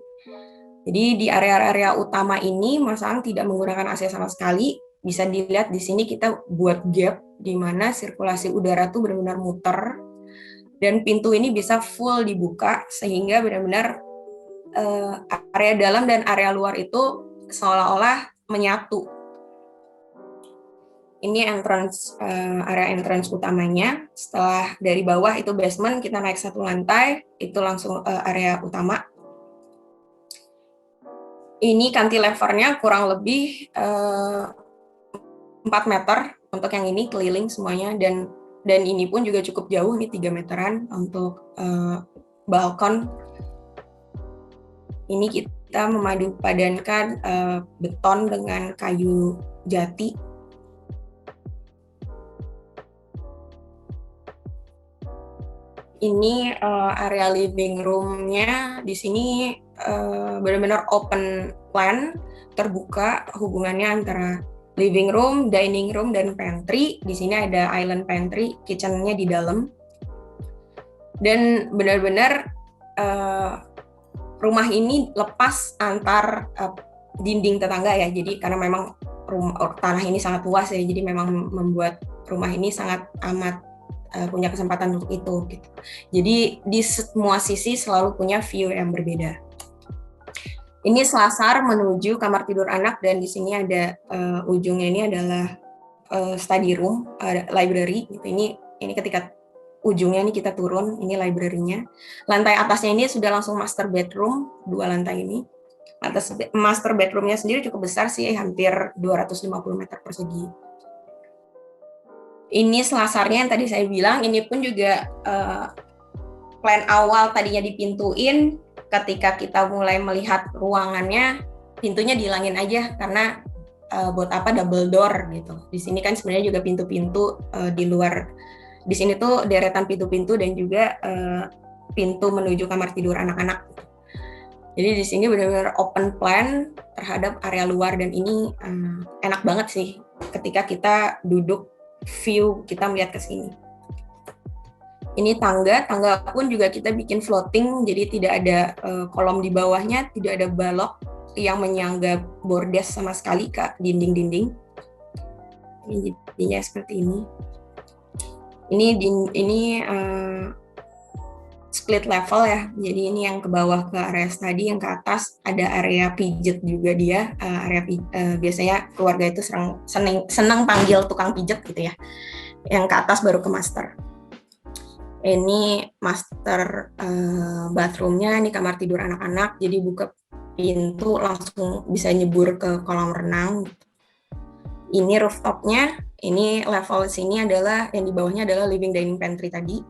Jadi di area-area utama ini, Mas Aang tidak menggunakan AC sama sekali. Bisa dilihat di sini kita buat gap di mana sirkulasi udara tuh benar-benar muter, dan pintu ini bisa full dibuka sehingga benar-benar area dalam dan area luar itu seolah-olah menyatu. Ini area entrance utamanya. Setelah dari bawah itu basement, kita naik 1 lantai, itu langsung area utama. Ini cantilevernya kurang lebih 4 meter untuk yang ini keliling semuanya, dan ini pun juga cukup jauh, ini 3 meteran untuk balkon. Ini kita memadupadankan beton dengan kayu jati. Ini area living room-nya di sini benar-benar open plan, terbuka hubungannya antara living room, dining room, dan pantry. Di sini ada island pantry, kitchen-nya di dalam. Dan benar-benar rumah ini lepas antar dinding tetangga ya. Jadi karena memang tanah ini sangat luas ya, jadi memang membuat rumah ini sangat amat punya kesempatan untuk itu gitu. Jadi di semua sisi selalu punya view yang berbeda. Ini selasar menuju kamar tidur anak, dan di sini ada ujungnya ini adalah study room, library gitu. Ini ketika ujungnya ini kita turun, ini library-nya. Lantai atasnya ini sudah langsung master bedroom, 2 lantai ini. Master bedroom-nya sendiri cukup besar sih, hampir 250 meter persegi. Ini selasarnya yang tadi saya bilang, ini pun juga plan awal tadinya dipintuin, ketika kita mulai melihat ruangannya, pintunya dihilangin aja, karena buat apa double door gitu. Di sini kan sebenarnya juga pintu-pintu di luar. Di sini tuh deretan pintu-pintu dan juga pintu menuju kamar tidur anak-anak. Jadi di sini benar-benar open plan terhadap area luar, dan ini enak banget sih ketika kita duduk, view kita melihat ke sini. Ini tangga pun juga kita bikin floating, jadi tidak ada kolom di bawahnya, tidak ada balok yang menyangga bordes sama sekali ke dinding-dinding. Ini jadinya seperti ini. Ini split level ya, jadi ini yang ke bawah ke area study, yang ke atas ada area pijet juga dia. Biasanya keluarga itu senang panggil tukang pijet gitu ya. Yang ke atas baru ke master. Ini master bathroom-nya, ini kamar tidur anak-anak, jadi buka pintu langsung bisa nyebur ke kolam renang. Ini rooftop-nya, ini level sini adalah, yang di bawahnya adalah living dining pantry tadi.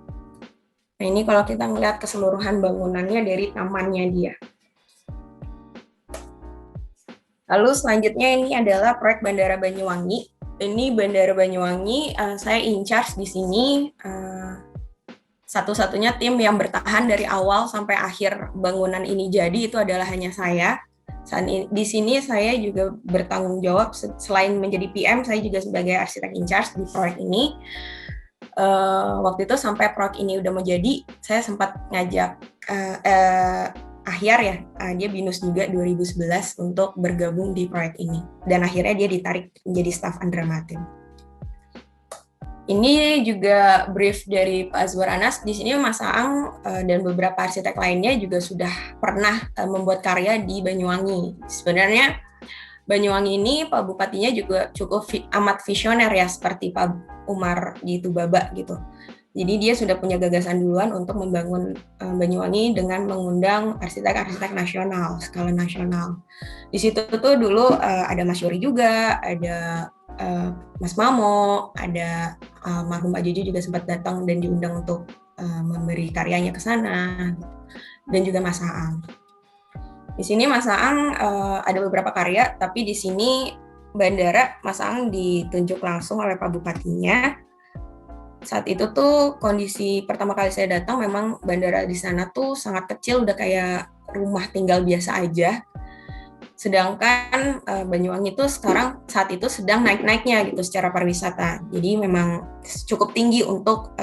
Nah ini kalau kita ngeliat keseluruhan bangunannya dari tamannya dia. Lalu selanjutnya ini adalah proyek Bandara Banyuwangi. Ini Bandara Banyuwangi, saya in charge di sini. Satu-satunya tim yang bertahan dari awal sampai akhir bangunan ini jadi itu adalah hanya saya. Di sini saya juga bertanggung jawab, selain menjadi PM, saya juga sebagai arsitek in charge di proyek ini. Waktu itu sampai proyek ini udah mau jadi, saya sempat ngajak Ahyar ya, dia BINUS juga 2011 untuk bergabung di proyek ini. Dan akhirnya dia ditarik menjadi staf Andra Matin. Ini juga brief dari Pak Azwar Anas. Di sini Mas Aang dan beberapa arsitek lainnya juga sudah pernah membuat karya di Banyuwangi. Sebenarnya Banyuwangi ini Pak Bupatinya juga cukup amat visioner ya, seperti Pak Umar gitu Baba gitu. Jadi dia sudah punya gagasan duluan untuk membangun Banyuwangi dengan mengundang arsitek-arsitek nasional, skala nasional. Di situ tuh dulu ada Mas Yori juga, ada Mas Mamo, ada Marhum Pak Jojo juga sempat datang dan diundang untuk memberi karyanya ke sana, dan juga Mas Aang. Di sini Mas Aang ada beberapa karya, tapi di sini bandara Mas Aang ditunjuk langsung oleh Pak Bupatinya. Saat itu tuh kondisi pertama kali saya datang memang bandara di sana tuh sangat kecil, udah kayak rumah tinggal biasa aja. Sedangkan Banyuwangi itu sekarang saat itu sedang naik-naiknya gitu secara pariwisata. Jadi memang cukup tinggi untuk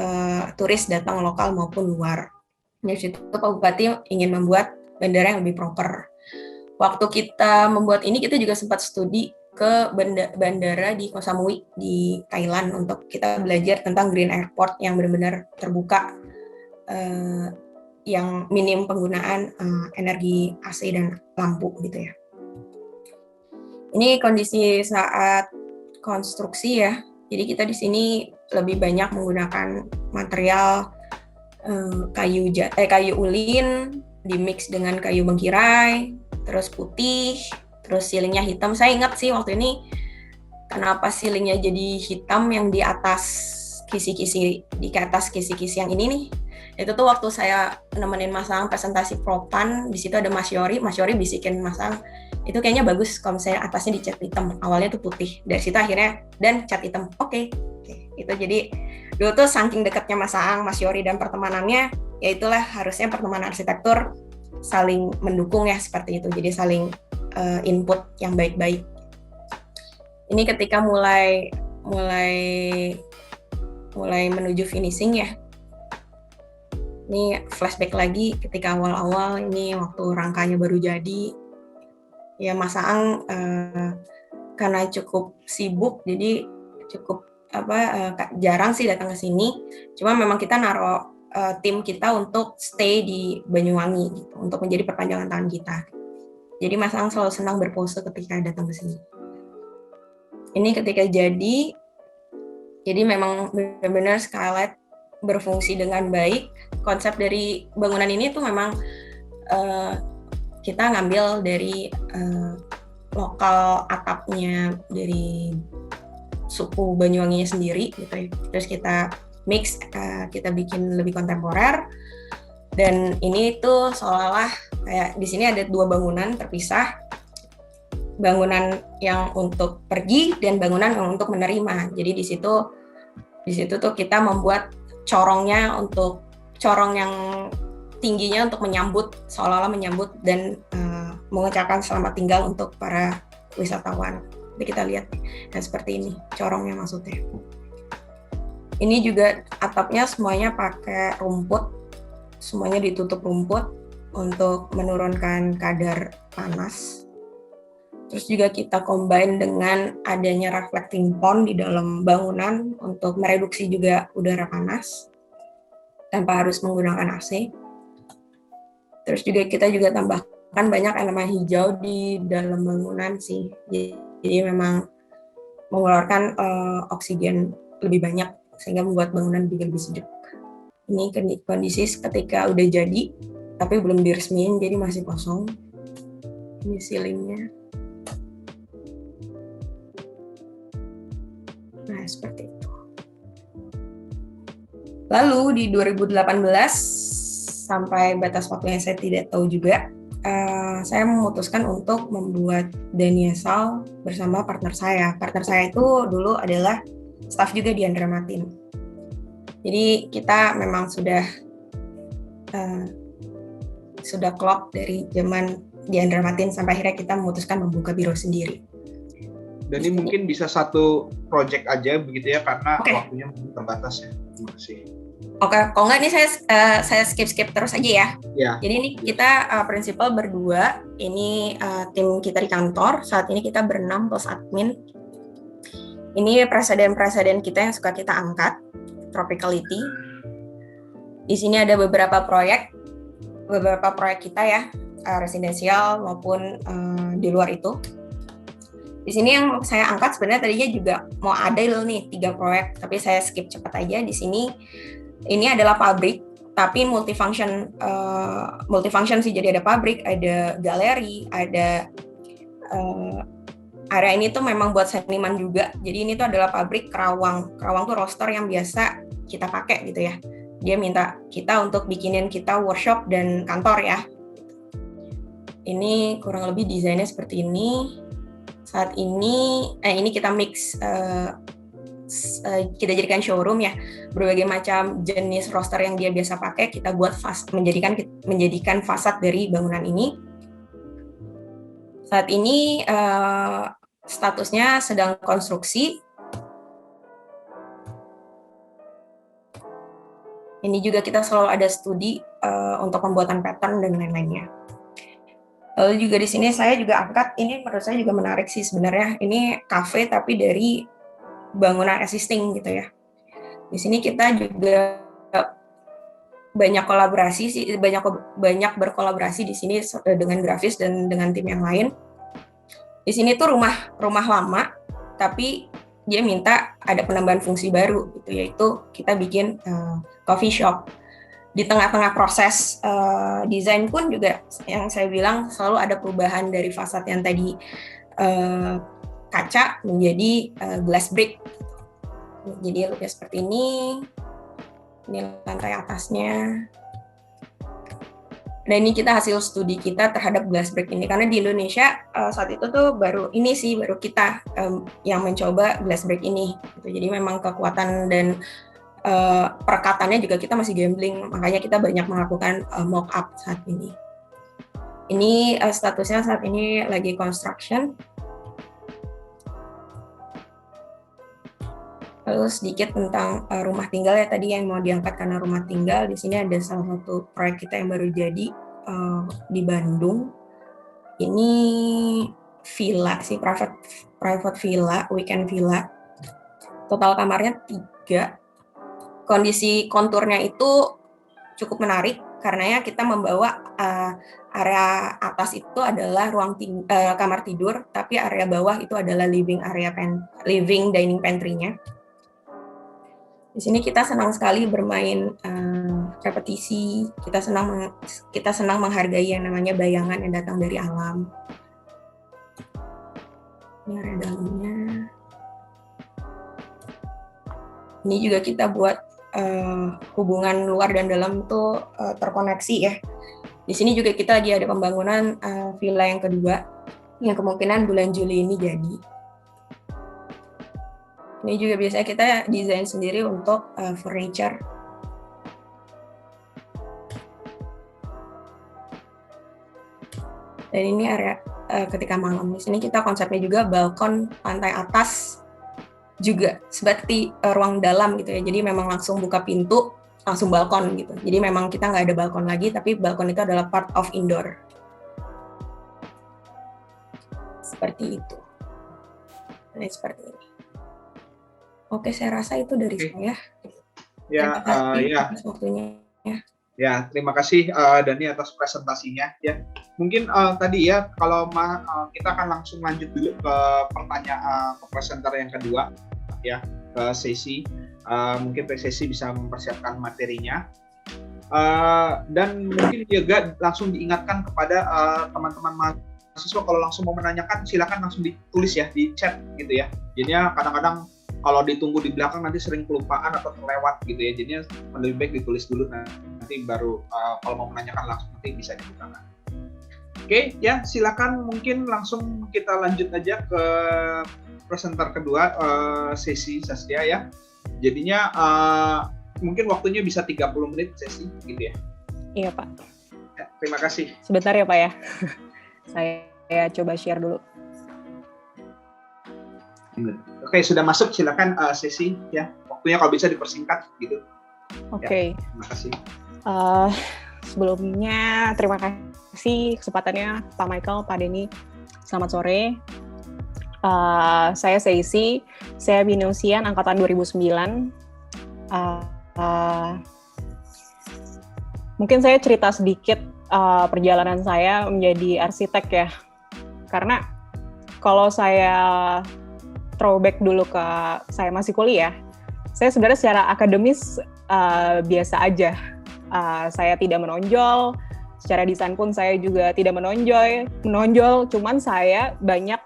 turis datang lokal maupun luar. Dari situ Pak Bupati ingin membuat bandara yang lebih proper. Waktu kita membuat ini kita juga sempat studi ke bandara di Koh Samui di Thailand untuk kita belajar tentang green airport yang benar-benar terbuka, yang minim penggunaan energi AC dan lampu gitu ya. Ini kondisi saat konstruksi ya. Jadi kita di sini lebih banyak menggunakan material kayu ulin dimix dengan kayu bengkirai, terus putih, terus ceilingnya hitam. Saya ingat sih waktu ini kenapa ceilingnya jadi hitam yang di atas kisi-kisi, di atas kisi-kisi yang ini nih. Itu tuh waktu saya nemenin Mas Aang presentasi propan, di situ ada Mas Yori bisikin Mas Aang, itu kayaknya bagus kalau misalnya atasnya dicat hitam, awalnya tuh putih. Dari situ akhirnya dan cat hitam. Oke. Itu jadi dulu tuh saking dekatnya Mas Aang, Mas Yori dan pertemanannya, ya itulah harusnya pertemanan arsitektur saling mendukung ya seperti itu. Jadi saling input yang baik-baik. Ini ketika mulai menuju finishing ya. Ini flashback lagi ketika awal-awal ini waktu rangkanya baru jadi. Ya Mas Aang karena cukup sibuk jadi cukup jarang sih datang ke sini. Cuma memang kita naruh tim kita untuk stay di Banyuwangi gitu, untuk menjadi perpanjangan tangan kita. Jadi Mas Aang selalu senang berpose ketika datang ke sini. Ini ketika jadi memang benar-benar skylight berfungsi dengan baik. Konsep dari bangunan ini tuh memang kita ngambil dari lokal atapnya dari suku Banyuwanginya sendiri gitu ya. Terus kita mix, kita bikin lebih kontemporer. Dan ini tuh seolah-olah kayak di sini ada dua bangunan terpisah. Bangunan yang untuk pergi dan bangunan yang untuk menerima. Jadi di situ tuh kita membuat corong yang tingginya untuk menyambut, seolah-olah menyambut dan mengucapkan selamat tinggal untuk para wisatawan. Jadi kita lihat seperti ini corongnya maksudnya. Ini juga atapnya semuanya pakai rumput, semuanya ditutup rumput untuk menurunkan kadar panas. Terus juga kita combine dengan adanya reflecting pond di dalam bangunan untuk mereduksi juga udara panas tanpa harus menggunakan AC. Terus juga kita juga tambahkan banyak elemen hijau di dalam bangunan sih. Jadi memang mengeluarkan oksigen lebih banyak sehingga membuat bangunan lebih sejuk. Ini kondisi ketika udah jadi tapi belum diresmiin jadi masih kosong. Ini ceilingnya. Nah, seperti itu. Lalu di 2018 sampai batas waktu yang saya tidak tahu juga, saya memutuskan untuk membuat Daniesal bersama partner saya. Partner saya itu dulu adalah staf juga di Andra Matin. Jadi kita memang sudah klop dari zaman di Andra Matin sampai akhirnya kita memutuskan membuka biro sendiri. Dan ini mungkin bisa satu project aja begitu ya karena waktunya terbatas ya. Terima kasih. Oke, kalau nggak ini saya skip terus aja ya. Ya. Jadi ini kita prinsipal berdua, ini tim kita di kantor. Saat ini kita berenam plus admin. Ini presiden kita yang suka kita angkat, Tropicality. Di sini ada beberapa proyek kita ya, residensial maupun di luar itu. Di sini yang saya angkat sebenarnya tadinya juga mau ada nih 3 proyek, tapi saya skip cepat aja. Di sini ini adalah pabrik, tapi multifunction sih. Jadi ada pabrik, ada galeri, ada area ini tuh memang buat seniman juga. Jadi ini tuh adalah pabrik kerawang. Kerawang tuh roster yang biasa kita pakai gitu ya. Dia minta kita untuk bikinin kita workshop dan kantor ya. Ini kurang lebih desainnya seperti ini. Saat ini kita mix, kita jadikan showroom ya, berbagai macam jenis roster yang dia biasa pakai kita buat menjadikan fasad dari bangunan ini. Saat ini statusnya sedang konstruksi. Ini juga kita selalu ada studi untuk pembuatan pattern dan lain-lainnya. Lalu juga di sini saya juga angkat, ini menurut saya juga menarik sih sebenarnya. Ini cafe tapi dari bangunan existing gitu ya. Di sini kita juga banyak kolaborasi sih, banyak berkolaborasi di sini dengan grafis dan dengan tim yang lain. Di sini tuh rumah lama, tapi dia minta ada penambahan fungsi baru gitu, yaitu kita bikin coffee shop. Di tengah-tengah proses desain pun juga yang saya bilang selalu ada perubahan dari fasad yang tadi kaca menjadi glass brick. Jadi looknya seperti ini lantai atasnya. Dan ini kita hasil studi kita terhadap glass brick ini, karena di Indonesia saat itu tuh baru kita yang mencoba glass brick ini. Jadi memang kekuatan dan perekatannya juga kita masih gambling, makanya kita banyak melakukan mock up saat ini. Ini statusnya saat ini lagi construction. Lalu sedikit tentang rumah tinggal ya, tadi yang mau diangkat karena rumah tinggal. Di sini ada salah satu proyek kita yang baru jadi di Bandung. Ini villa sih, private villa, weekend villa. Total kamarnya 3. Kondisi konturnya itu cukup menarik karena ya kita membawa area atas itu adalah kamar tidur, tapi area bawah itu adalah living dining pantry-nya. Di sini kita senang sekali bermain repetisi. Kita senang menghargai yang namanya bayangan yang datang dari alam. Ini area dalamnya. Ini juga kita buat hubungan luar dan dalam itu terkoneksi ya. Di sini juga kita lagi ada pembangunan villa yang kedua yang kemungkinan bulan Juli ini jadi. Ini juga biasanya kita desain sendiri untuk furniture. Dan ini area ketika malam. Di sini kita konsepnya juga balkon lantai atas juga seperti ruang dalam gitu ya. Jadi memang langsung buka pintu, langsung balkon gitu. Jadi memang kita nggak ada balkon lagi, tapi balkon itu adalah part of indoor. Seperti itu. Ini seperti ini. Oke, saya rasa itu dari saya. Ya, waktunya. Ya, terima kasih Dani atas presentasinya. Ya, mungkin tadi ya kalau kita akan langsung lanjut dulu ke pertanyaan ke presenter yang kedua, ya, ke sesi. Mungkin sesi bisa mempersiapkan materinya. Dan mungkin juga langsung diingatkan kepada teman-teman mahasiswa kalau langsung mau menanyakan silakan langsung ditulis ya di chat gitu ya. Jadinya kadang-kadang kalau ditunggu di belakang nanti sering kelupaan atau terlewat gitu ya. Jadinya lebih baik ditulis dulu nanti baru kalau mau menanyakan langsung nanti bisa dibukakan. Oke, ya silakan mungkin langsung kita lanjut aja ke presenter kedua sesi Saskia ya. Jadinya mungkin waktunya bisa 30 menit sesi gitu ya. Iya Pak. Ya, terima kasih. Sebentar ya Pak ya. Saya coba share dulu. Oke, sudah masuk, silakan sesi ya. Waktunya kalau bisa dipersingkat gitu. Oke. Ya, terima kasih. Sebelumnya terima kasih kesempatannya Pak Michael, Pak Denny. Selamat sore. Saya Seisi, saya Binausian angkatan 2009. Mungkin saya cerita sedikit perjalanan saya menjadi arsitek ya. Karena kalau saya throwback dulu ke saya masih kuliah, saya sebenarnya secara akademis biasa aja. Saya tidak menonjol, secara desain pun saya juga tidak menonjol. Cuman saya banyak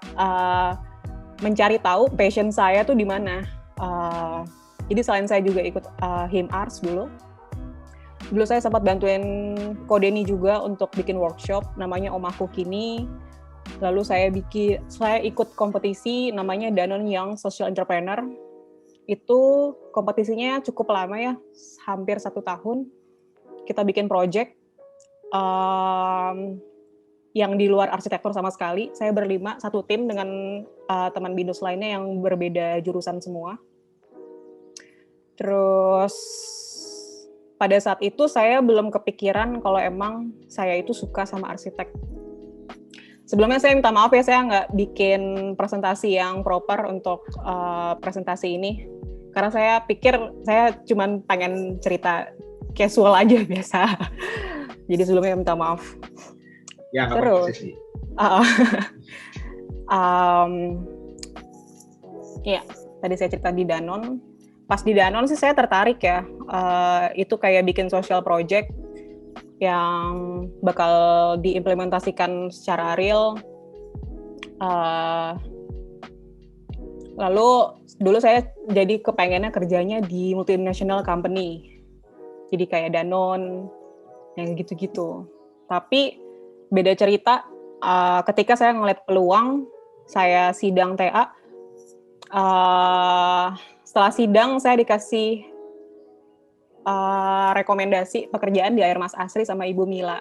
mencari tahu passion saya tuh di mana. Jadi selain saya juga ikut Him Arts dulu saya sempat bantuin Kodeni juga untuk bikin workshop namanya Omaku Kini. Lalu saya ikut kompetisi namanya Danone Young Social Entrepreneur. Itu kompetisinya cukup lama ya, hampir 1 tahun. Kita bikin project yang di luar arsitektur sama sekali. Saya berlima, satu tim dengan teman BINUS lainnya yang berbeda jurusan semua. Terus pada saat itu saya belum kepikiran kalau emang saya itu suka sama arsitek. Sebelumnya saya minta maaf ya, saya nggak bikin presentasi yang proper untuk presentasi ini. Karena saya pikir saya cuma pengen cerita casual aja biasa. Jadi sebelumnya minta maaf. Ya, nggak apa-apa sih. Ya, tadi saya cerita di Danone. Pas di Danone sih saya tertarik ya, itu kayak bikin social project yang bakal diimplementasikan secara real. Lalu dulu saya jadi kepengennya kerjanya di multinational company, jadi kayak Danone, yang gitu-gitu. Tapi beda cerita, ketika saya ngeliat peluang, saya sidang TA, setelah sidang saya dikasih rekomendasi pekerjaan di Air Mas Asri sama Ibu Mila.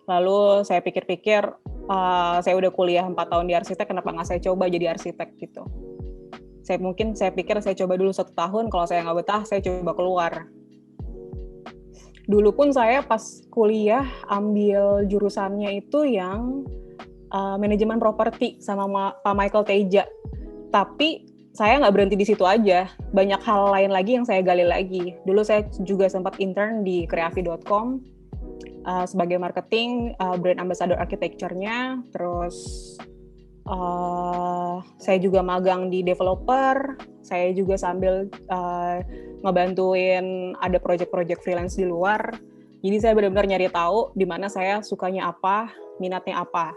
Lalu saya pikir-pikir, saya udah kuliah 4 tahun di arsitek, kenapa nggak saya coba jadi arsitek gitu. Saya pikir saya coba dulu 1 tahun, kalau saya nggak betah saya coba keluar. Dulu pun saya pas kuliah ambil jurusannya itu yang manajemen properti sama Pak Michael Teja. Tapi saya nggak berhenti di situ aja, banyak hal lain lagi yang saya gali lagi. Dulu saya juga sempat intern di kreafi.com sebagai marketing, brand ambassador architecture-nya, terus saya juga magang di developer, saya juga sambil ngebantuin ada project-project freelance di luar. Jadi saya benar-benar nyari tahu di mana saya sukanya apa, minatnya apa.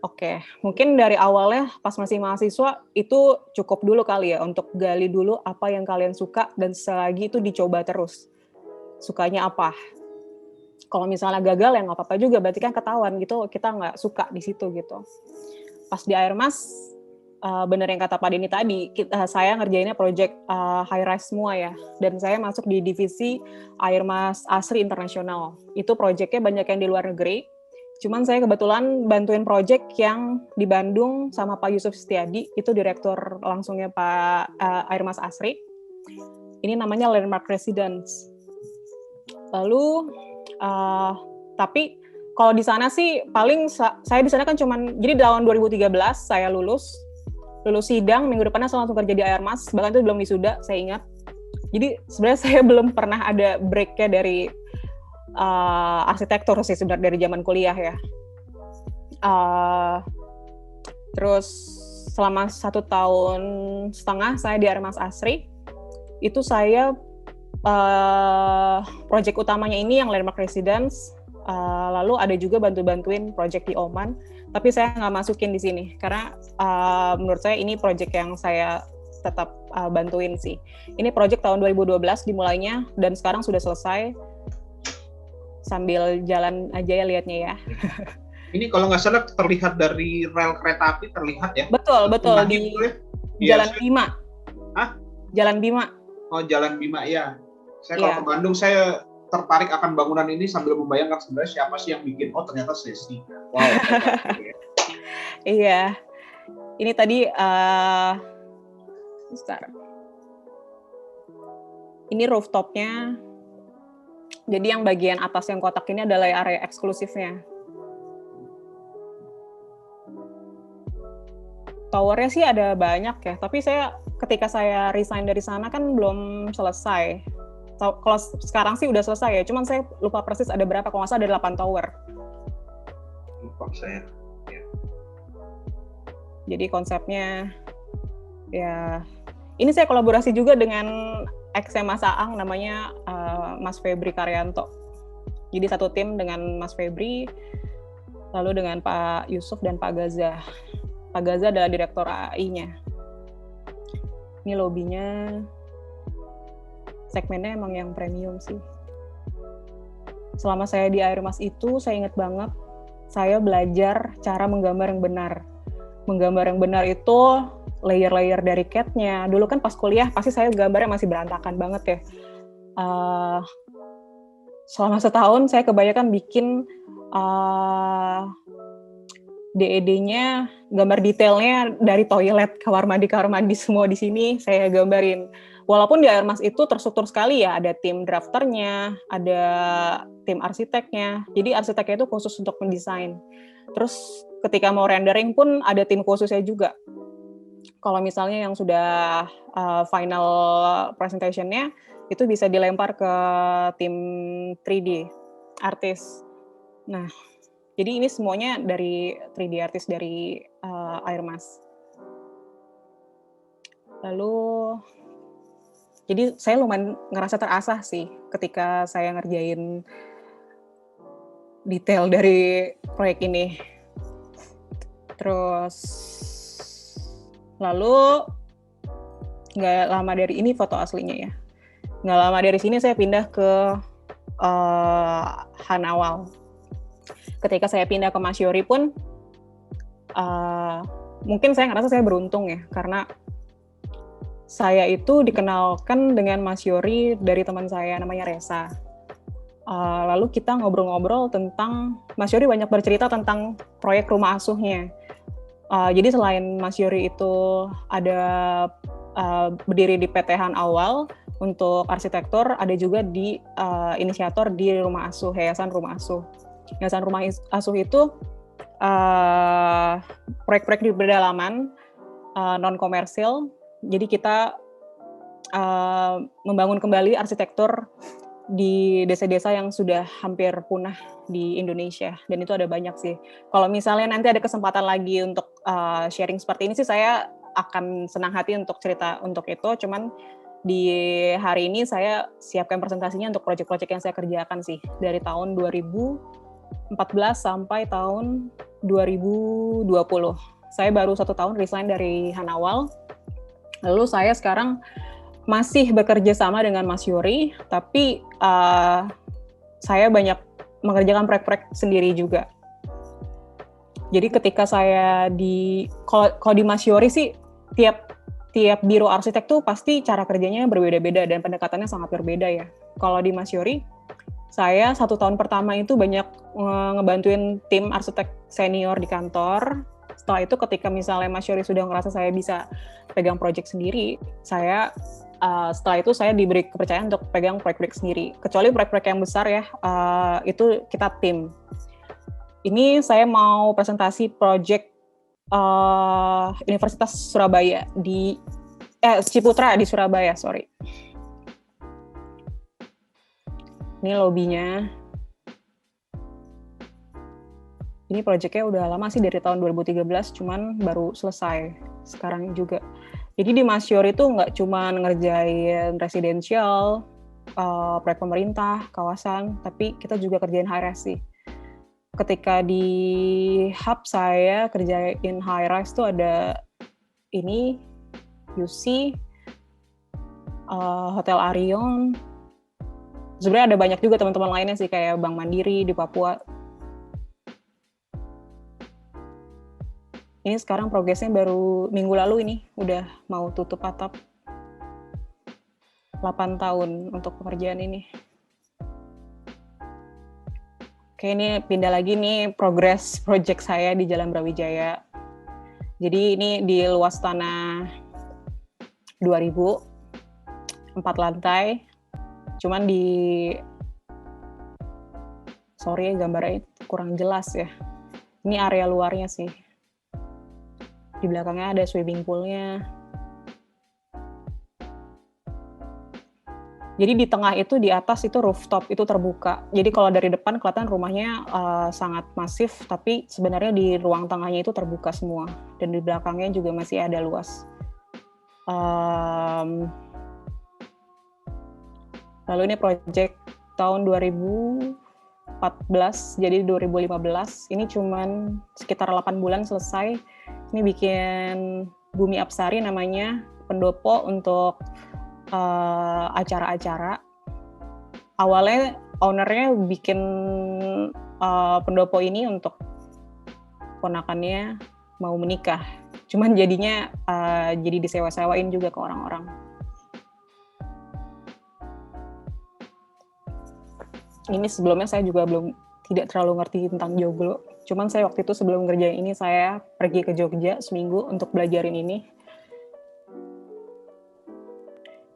Oke, mungkin dari awalnya pas masih mahasiswa itu cukup dulu kali ya untuk gali dulu apa yang kalian suka dan selagi itu dicoba terus. Sukanya apa? Kalau misalnya gagal ya nggak apa-apa juga, berarti kan ketahuan gitu kita nggak suka di situ gitu. Pas di Air Mas, bener yang kata Pak Denny tadi, saya ngerjainnya project high rise semua ya, dan saya masuk di divisi Air Mas Asri Internasional. Itu projectnya banyak yang di luar negeri. Cuman saya kebetulan bantuin project yang di Bandung sama Pak Yusuf Setiadi, itu direktur langsungnya Pak Air Mas Asri. Ini namanya Landmark Residence. Lalu, tapi kalau di sana sih paling saya di sana kan cuman, jadi tahun 2013 saya lulus sidang, minggu depannya saya langsung kerja di Air Mas, bahkan itu belum wisuda, saya ingat. Jadi sebenarnya saya belum pernah ada break-nya dari arsitektur sih sebenarnya dari zaman kuliah ya. Terus selama 1,5 tahun saya di Air Mas Asri, itu saya project utamanya ini yang Landmark Residence, lalu ada juga bantu-bantuin project di Oman, tapi saya nggak masukin di sini karena menurut saya ini project yang saya tetap bantuin sih. Ini project tahun 2012 dimulainya dan sekarang sudah selesai. Sambil jalan aja ya lihatnya ya. Ini kalau nggak salah terlihat dari rel kereta api terlihat ya? Betul di Jalan Bima. Hah? Jalan Bima. Oh, Jalan Bima ya. Saya kalau ke Bandung saya tertarik akan bangunan ini sambil membayangkan sebenarnya siapa sih yang bikin. Oh, ternyata Sesi. Wow. Iya. Ini tadi ini rooftopnya. Jadi yang bagian atas yang kotak ini adalah area eksklusifnya. Towernya sih ada banyak ya, tapi ketika saya resign dari sana kan belum selesai. Kalau sekarang sih udah selesai ya, cuman saya lupa persis ada berapa, kalau nggak salah ada 8 tower. Lupa saya. Ya. Jadi konsepnya ya, ini saya kolaborasi juga dengan ex-nya Mas Aang, namanya Mas Febri Karyanto. Jadi satu tim dengan Mas Febri, lalu dengan Pak Yusuf dan Pak Gaza. Pak Gaza adalah direktur AI-nya. Ini lobbynya, segmennya emang yang premium sih. Selama saya di Airmas itu, saya ingat banget, saya belajar cara menggambar yang benar. Menggambar yang benar itu layer-layer dari CAD-nya. Dulu kan pas kuliah, pasti saya gambarnya masih berantakan banget ya. Selama setahun, saya kebanyakan bikin DED-nya, gambar detailnya dari toilet, kamar mandi semua di sini saya gambarin. Walaupun di Airmas itu terstruktur sekali ya, ada tim drafternya, ada tim arsiteknya. Jadi arsiteknya itu khusus untuk mendesain. Terus ketika mau rendering pun ada tim khususnya juga. Kalau misalnya yang sudah final presentation-nya, itu bisa dilempar ke tim 3D artis. Nah, jadi ini semuanya dari 3D artis dari Airmas. Lalu, jadi saya lumayan ngerasa terasah sih ketika saya ngerjain detail dari proyek ini. Terus, lalu nggak lama dari ini foto aslinya ya. Nggak lama dari sini saya pindah ke Hanawal. Ketika saya pindah ke Mas Yori pun, mungkin saya ngerasa saya beruntung ya, karena saya itu dikenalkan dengan Mas Yori dari teman saya namanya Reza. Lalu kita ngobrol-ngobrol tentang, Mas Yori banyak bercerita tentang proyek rumah asuhnya. Jadi selain Mas Yori itu ada berdiri di PT Han Awal untuk arsitektur, ada juga di inisiator di rumah asuh, Yayasan Rumah Asuh. Yayasan Rumah Asuh itu proyek-proyek di pedalaman non komersil. Jadi kita membangun kembali arsitektur di desa-desa yang sudah hampir punah di Indonesia, dan itu ada banyak sih. Kalau misalnya nanti ada kesempatan lagi untuk sharing seperti ini sih, saya akan senang hati untuk cerita untuk itu. Cuman di hari ini saya siapkan presentasinya untuk proyek-proyek yang saya kerjakan sih dari tahun 2014 sampai tahun 2020. Saya baru 1 tahun resign dari Hanawal. Lalu saya sekarang masih bekerja sama dengan Mas Yori, tapi saya banyak mengerjakan proyek-proyek sendiri juga. Jadi ketika saya kalau di Mas Yori sih, tiap biro arsitek tuh pasti cara kerjanya berbeda-beda dan pendekatannya sangat berbeda ya. Kalau di Mas Yori, saya 1 tahun pertama itu banyak ngebantuin tim arsitek senior di kantor. Setelah itu ketika misalnya Mas Yori sudah ngerasa saya bisa pegang proyek sendiri, setelah itu saya diberi kepercayaan untuk pegang proyek-proyek sendiri. Kecuali proyek-proyek yang besar ya, itu kita tim. Ini saya mau presentasi proyek Universitas Surabaya di Ciputra di Surabaya, sorry. Ini lobbynya. Ini proyeknya udah lama sih, dari tahun 2013, cuman baru selesai sekarang juga. Jadi di Mas Yori itu nggak cuma ngerjain residensial, proyek pemerintah, kawasan, tapi kita juga kerjain high-rise sih. Ketika di hub saya kerjain high-rise tuh ada ini, UC, Hotel Arion. Sebenarnya ada banyak juga teman-teman lainnya sih, kayak Bank Mandiri di Papua. Ini sekarang progresnya baru minggu lalu ini, udah mau tutup atap. 8 tahun untuk pekerjaan ini. Oke, ini pindah lagi nih progres project saya di Jalan Brawijaya. Jadi ini di luas tanah 2000, 4 lantai. Cuman sorry gambarnya kurang jelas ya. Ini area luarnya sih. Di belakangnya ada swimming pool-nya. Jadi di tengah itu, di atas itu rooftop, itu terbuka. Jadi kalau dari depan kelihatan rumahnya sangat masif, tapi sebenarnya di ruang tengahnya itu terbuka semua. Dan di belakangnya juga masih ada luas. Lalu ini project tahun 2014, jadi 2015. Ini cuman sekitar 8 bulan selesai. Ini bikin Bumi Apsari namanya, pendopo untuk acara-acara. Awalnya ownernya bikin pendopo ini untuk ponakannya mau menikah. Cuman jadinya jadi disewa-sewain juga ke orang-orang. Ini sebelumnya saya juga tidak terlalu ngerti tentang joglo. Cuman saya waktu itu sebelum ngerjain ini saya pergi ke Jogja seminggu untuk belajarin ini.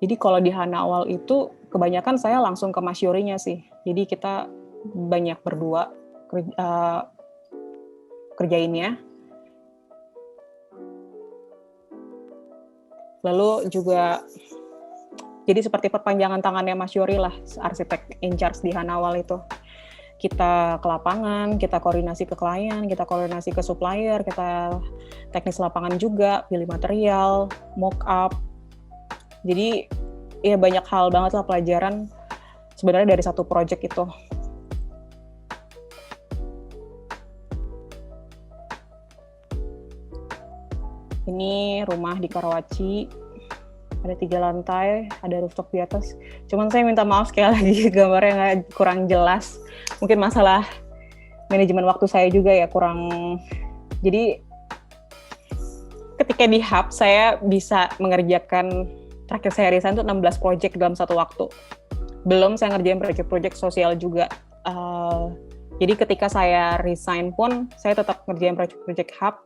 Jadi kalau di Hana awal itu kebanyakan saya langsung ke Mas Yorinya sih. Jadi kita banyak berdua kerjainnya. Lalu juga jadi seperti perpanjangan tangannya Mas Yori lah, arsitek in charge di Hana awal itu. Kita ke lapangan, kita koordinasi ke klien, kita koordinasi ke supplier, kita teknis lapangan juga, pilih material, mock up. Jadi ya banyak hal banget lah pelajaran sebenarnya dari satu project itu. Ini rumah di Karawaci, ada 3 lantai, ada rooftop di atas. Cuman saya minta maaf sekali lagi gambarnya kurang jelas. Mungkin masalah manajemen waktu saya juga ya kurang. Jadi ketika di hub saya bisa mengerjakan, terakhir saya resign itu 16 project dalam satu waktu. Belum saya ngerjain project-project sosial juga. Jadi ketika saya resign pun, saya tetap ngerjain project-project hub.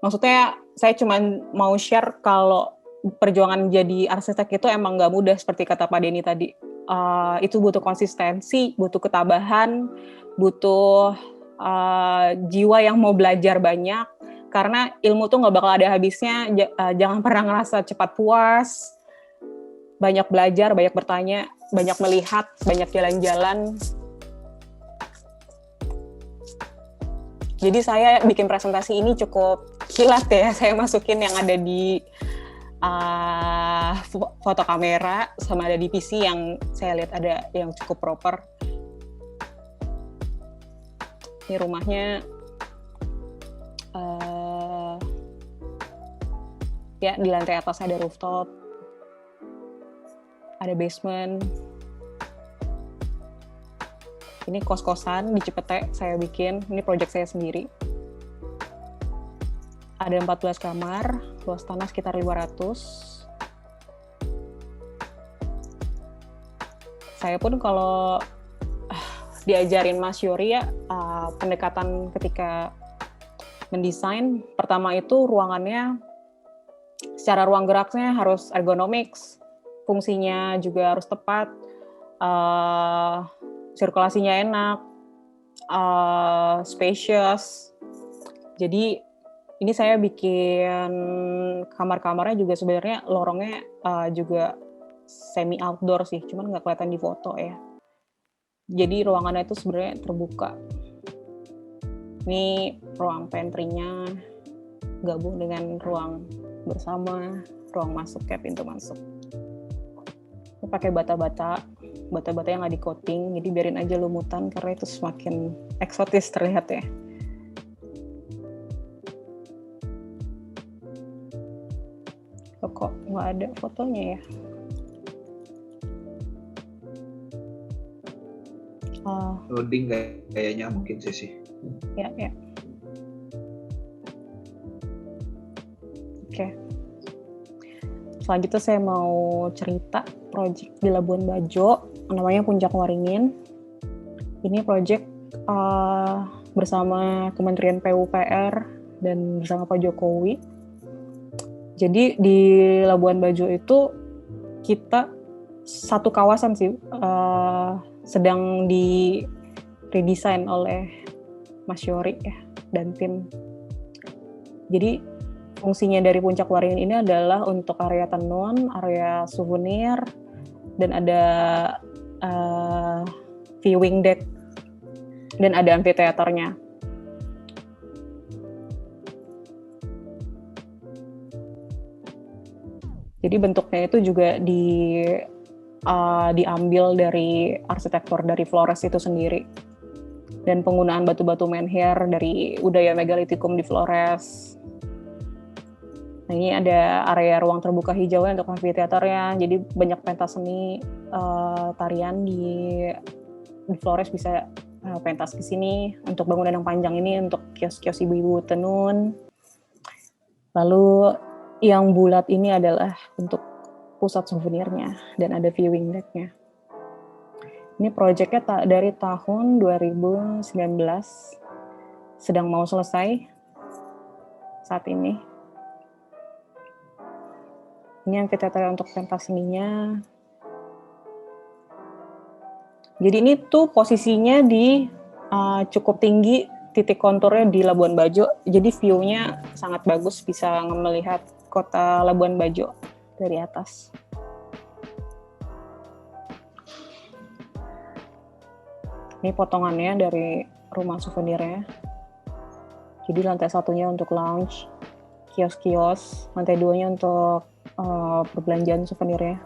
Maksudnya, saya cuma mau share kalau perjuangan jadi arsitek itu emang nggak mudah, seperti kata Pak Denny tadi. Itu butuh konsistensi, butuh ketabahan, butuh jiwa yang mau belajar banyak, karena ilmu tuh nggak bakal ada habisnya. Jangan pernah ngerasa cepat puas. Banyak belajar, banyak bertanya, banyak melihat, banyak jalan-jalan. Jadi saya bikin presentasi ini cukup kilat ya. Saya masukin yang ada di foto kamera, sama ada di PC yang saya lihat ada yang cukup proper. Ini rumahnya. Ya, di lantai atas ada rooftop, ada basement. Ini kos-kosan di Cipete saya bikin, ini project saya sendiri. Ada 14 kamar, luas tanah sekitar 500. Saya pun kalau diajarin Mas Yori ya, pendekatan ketika mendesain, pertama itu ruangannya, secara ruang geraknya harus ergonomics, fungsinya juga harus tepat, sirkulasinya enak, spacious. Jadi ini saya bikin kamar-kamarnya juga sebenarnya lorongnya juga semi outdoor sih, cuman nggak kelihatan di foto ya. Jadi ruangannya itu sebenarnya terbuka. Ini ruang pantry-nya gabung dengan ruang bersama, ruang masuk kayak pintu masuk. Ini pakai bata-bata yang nggak di-coating, jadi biarin aja lumutan karena itu semakin eksotis terlihat ya. Kok nggak ada fotonya ya? Loading kayaknya mungkin sih. Ya. Oke. Selanjutnya saya mau cerita project di Labuan Bajo, namanya Puncak Waringin. Ini project bersama Kementerian PUPR dan bersama Pak Jokowi. Jadi di Labuan Bajo itu kita satu kawasan sih sedang di redesign oleh Mas Yori ya dan tim. Jadi fungsinya dari Puncak Waringin ini adalah untuk area tenun, area souvenir, dan ada viewing deck, dan ada amphitheaternya. Jadi bentuknya itu juga diambil dari arsitektur dari Flores itu sendiri. Dan penggunaan batu-batu menhir dari Udaya Megalitikum di Flores. Nah, ini ada area ruang terbuka hijaunya untuk amphitheaternya. Jadi banyak pentas seni tarian di Flores bisa pentas di sini. Untuk bangunan yang panjang ini untuk kios-kios ibu-ibu tenun. Lalu yang bulat ini adalah untuk pusat souvenirnya dan ada viewing deck-nya. Ini proyeknya dari tahun 2019, sedang mau selesai saat ini. Ini amphitheater untuk pentas seninya. Jadi ini tuh posisinya di cukup tinggi, titik konturnya di Labuan Bajo. Jadi view-nya sangat bagus, bisa melihat kota Labuan Bajo dari atas. Ini potongannya dari rumah souvenirnya. Jadi lantai satunya untuk lounge, kios-kios, lantai duanya untuk perbelanjaan souvenirnya.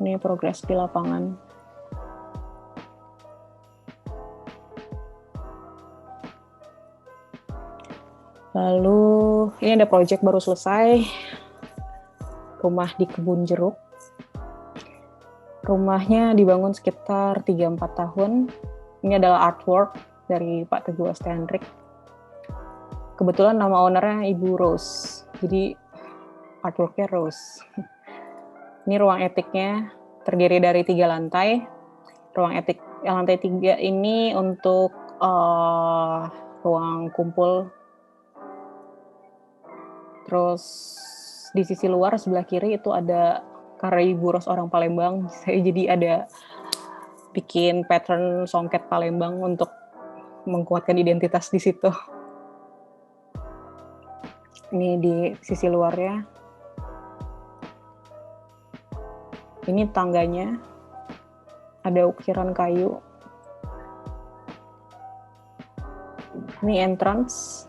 Ini progres di lapangan. Lalu ini ada proyek baru selesai, rumah di Kebun Jeruk. Rumahnya dibangun sekitar 3-4 tahun. Ini adalah artwork dari Pak Teguh Astiandrik. Kebetulan nama ownernya Ibu Rose, jadi artworknya Rose. Ini ruang etiknya terdiri dari 3 lantai. Ruang etik lantai 3 ini untuk ruang kumpul. Terus di sisi luar sebelah kiri itu ada, karena Ibu Rose orang Palembang, saya jadi ada bikin pattern songket Palembang untuk menguatkan identitas di situ. Ini di sisi luarnya. Ini tangganya, ada ukiran kayu. Ini entrance.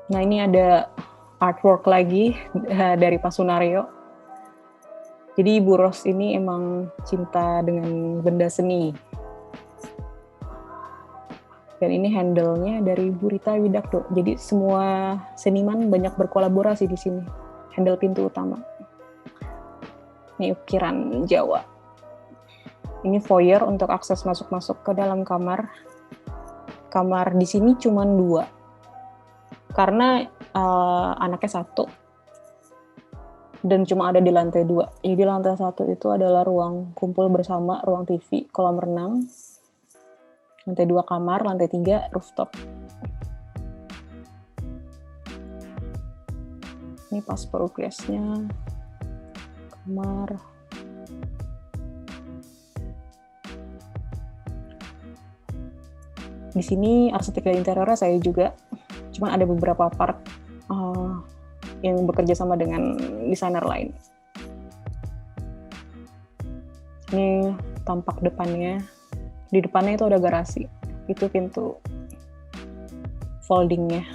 Nah, ini ada artwork lagi dari Pak Sunario. Jadi Ibu Rose ini emang cinta dengan benda seni. Dan ini handle-nya dari Bu Rita Widakdo. Jadi semua seniman banyak berkolaborasi di sini. Handle pintu utama. Ini ukiran Jawa. Ini foyer untuk akses masuk-masuk ke dalam kamar. Kamar di sini cuma 2. Karena anaknya 1 dan cuma ada di lantai 2. Jadi lantai 1 itu adalah ruang kumpul bersama, ruang TV, kolam renang. Lantai 2 kamar, lantai 3 rooftop. Ini pas progresnya kamar. Di sini arsitek interiornya saya juga. Cuma ada beberapa part yang bekerja sama dengan desainer lain. Ini tampak depannya. Di depannya itu ada garasi. Itu pintu foldingnya.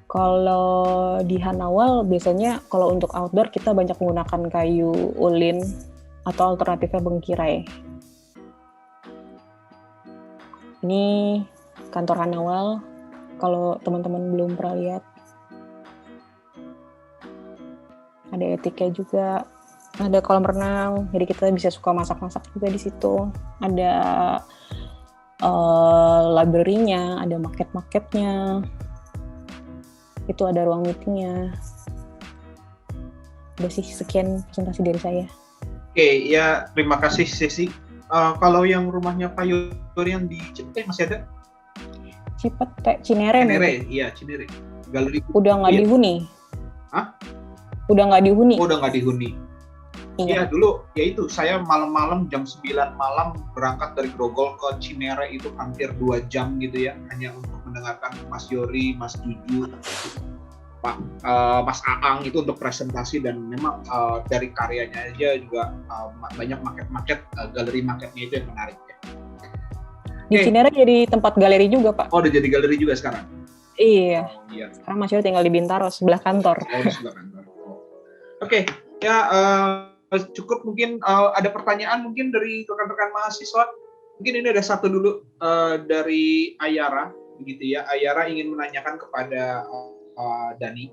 Kalau di Hanawal biasanya kalau untuk outdoor kita banyak menggunakan kayu ulin atau alternatifnya bengkirai. Ini kantor Hanawal, kalau teman-teman belum pernah lihat. Ada etiknya juga, ada kolam renang, jadi kita bisa suka masak-masak juga di situ. Ada library-nya, ada market-marketnya, itu ada ruang meeting-nya. Udah sih, sekian presentasi dari saya. Oke, ya terima kasih Sesi. Kalau yang rumahnya Pak Yorian di Cipete masih ada? Cipete, Cinere. Iya Cinere. Galeri. Udah nggak dihuni? Hah? Udah nggak dihuni? Udah nggak dihuni. Iya dulu, ya itu saya malam-malam jam 9 malam berangkat dari Grogol ke Cinere itu hampir 2 jam gitu ya, hanya untuk mendengarkan Mas Yori, Mas Juju, Mas Aang itu untuk presentasi, dan memang dari karyanya aja juga banyak market galeri marketnya itu yang menarik ya. Di Cinere jadi tempat galeri juga, Pak. Oh, udah jadi galeri juga sekarang? Iya. Iya. Sekarang Mas Yori tinggal di Bintaro, sebelah kantor. Oh, di sebelah kantor. Oke, ya cukup mungkin ada pertanyaan mungkin dari rekan-rekan mahasiswa. Mungkin ini ada satu dulu dari Ayara, begitu ya. Ayara ingin menanyakan kepada Dani.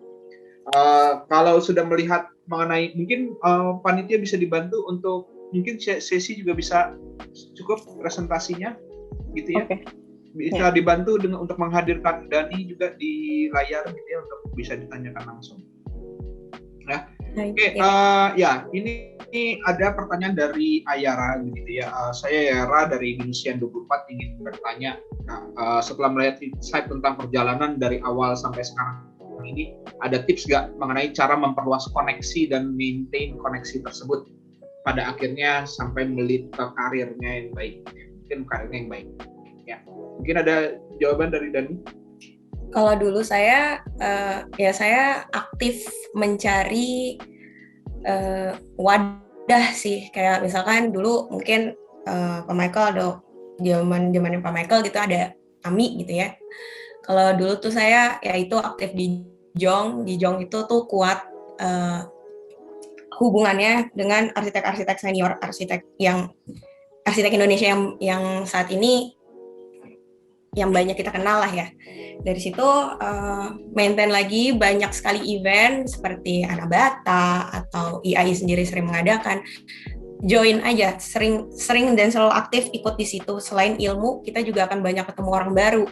Kalau sudah melihat mengenai, mungkin panitia bisa dibantu untuk mungkin sesi juga bisa cukup presentasinya, gitu ya. Okay. Bisa dibantu untuk menghadirkan Dani juga di layar, gitu ya, untuk bisa ditanyakan langsung. Nah, oke, ya ini ada pertanyaan dari Ayara, gitu ya. Saya Ayara dari Binsian 24 ingin bertanya, setelah melihat insight tentang perjalanan dari awal sampai sekarang ini, ada tips nggak mengenai cara memperluas koneksi dan maintain koneksi tersebut pada akhirnya sampai melit ke karirnya yang baik, mungkin karirnya yang baik. Ya, mungkin ada jawaban dari Dani. Kalau dulu saya saya aktif mencari wadah sih, kayak misalkan dulu mungkin Pak Michael ada zaman Pak Michael gitu, ada AMI gitu ya. Kalau dulu tuh saya ya itu aktif di Jong itu tuh kuat hubungannya dengan arsitek-arsitek senior, arsitek Indonesia yang saat ini yang banyak kita kenal lah ya. Dari situ maintain lagi banyak sekali event seperti Anabata atau IAI sendiri sering mengadakan. Join aja, sering dan selalu aktif ikut di situ. Selain ilmu, kita juga akan banyak ketemu orang baru.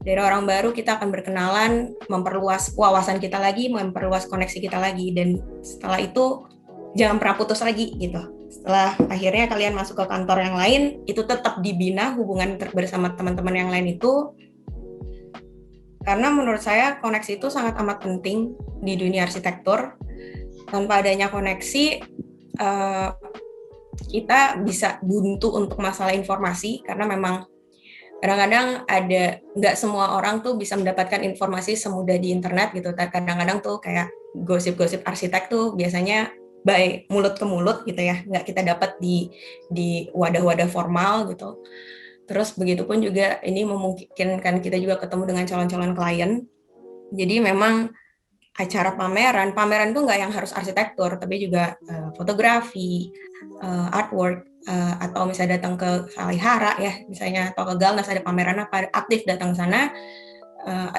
Dari orang baru kita akan berkenalan, memperluas wawasan kita lagi, memperluas koneksi kita lagi, dan setelah itu jangan pernah putus lagi gitu. Setelah akhirnya kalian masuk ke kantor yang lain, itu tetap dibina hubungan bersama teman-teman yang lain itu, karena menurut saya koneksi itu sangat amat penting di dunia arsitektur. Tanpa adanya koneksi, kita bisa buntu untuk masalah informasi, karena memang kadang-kadang nggak semua orang tuh bisa mendapatkan informasi semudah di internet gitu. Kadang-kadang tuh kayak gosip-gosip arsitek tuh biasanya by mulut ke mulut gitu ya, nggak kita dapat di wadah-wadah formal gitu. Terus begitupun juga ini memungkinkan kita juga ketemu dengan calon-calon klien. Jadi memang acara pameran tuh nggak yang harus arsitektur, tapi juga fotografi, artwork, atau misalnya datang ke Salihara ya, misalnya, atau ke Galnas ada pameran apa, aktif datang ke sana.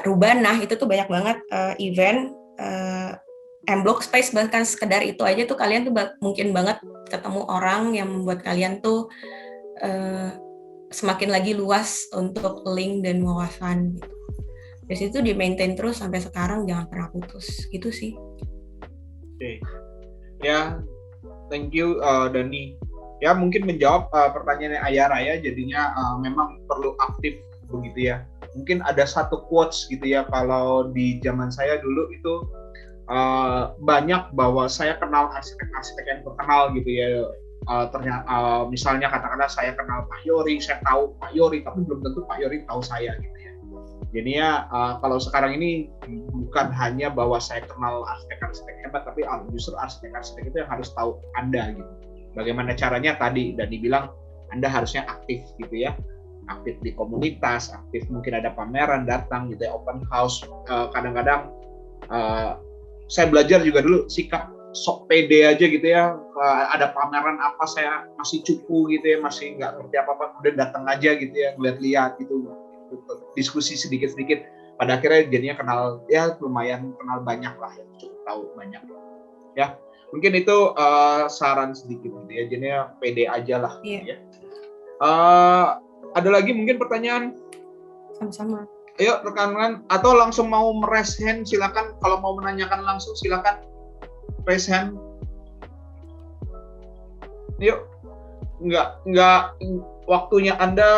Rubanah itu tuh banyak banget event, M-Block Space, bahkan sekedar itu aja tuh kalian tuh mungkin banget ketemu orang yang membuat kalian tuh semakin lagi luas untuk link dan wawasan gitu. Dari situ di-maintain terus sampai sekarang, jangan pernah putus, gitu sih. Oke. Ya, thank you Dani. Ya, mungkin menjawab pertanyaannya Ayara ya, jadinya memang perlu aktif begitu ya. Mungkin ada satu quotes gitu ya, kalau di zaman saya dulu itu banyak bahwa saya kenal arsitek-arsitek yang terkenal gitu ya. Ternyata misalnya katakanlah saya kenal Pak Yori, saya tahu Pak Yori, tapi belum tentu Pak Yori tahu saya gitu ya. Jadinya kalau sekarang ini bukan hanya bahwa saya kenal arsitek-arsitek hebat, tapi justru arsitek-arsitek itu yang harus tahu Anda gitu. Bagaimana caranya tadi Dani bilang, Anda harusnya aktif gitu ya. Aktif di komunitas, aktif mungkin ada pameran datang gitu ya, open house. Kadang-kadang saya belajar juga dulu sikap sok pede aja gitu ya. Ada pameran apa saya masih cupu gitu ya, masih nggak ngerti apa-apa, kemudian datang aja gitu ya, lihat-lihat gitu, diskusi sedikit-sedikit. Pada akhirnya jadinya kenal, ya lumayan kenal banyak lah ya, cukup tahu banyak ya. Mungkin itu saran sedikit gitu ya, jadinya pede aja lah. Iya. Ya. Ada lagi mungkin pertanyaan? Sama-sama. Ayo rekan-rekan, atau langsung mau raise hand silakan. Kalau mau menanyakan langsung silakan raise hand. Yuk, nggak waktunya Anda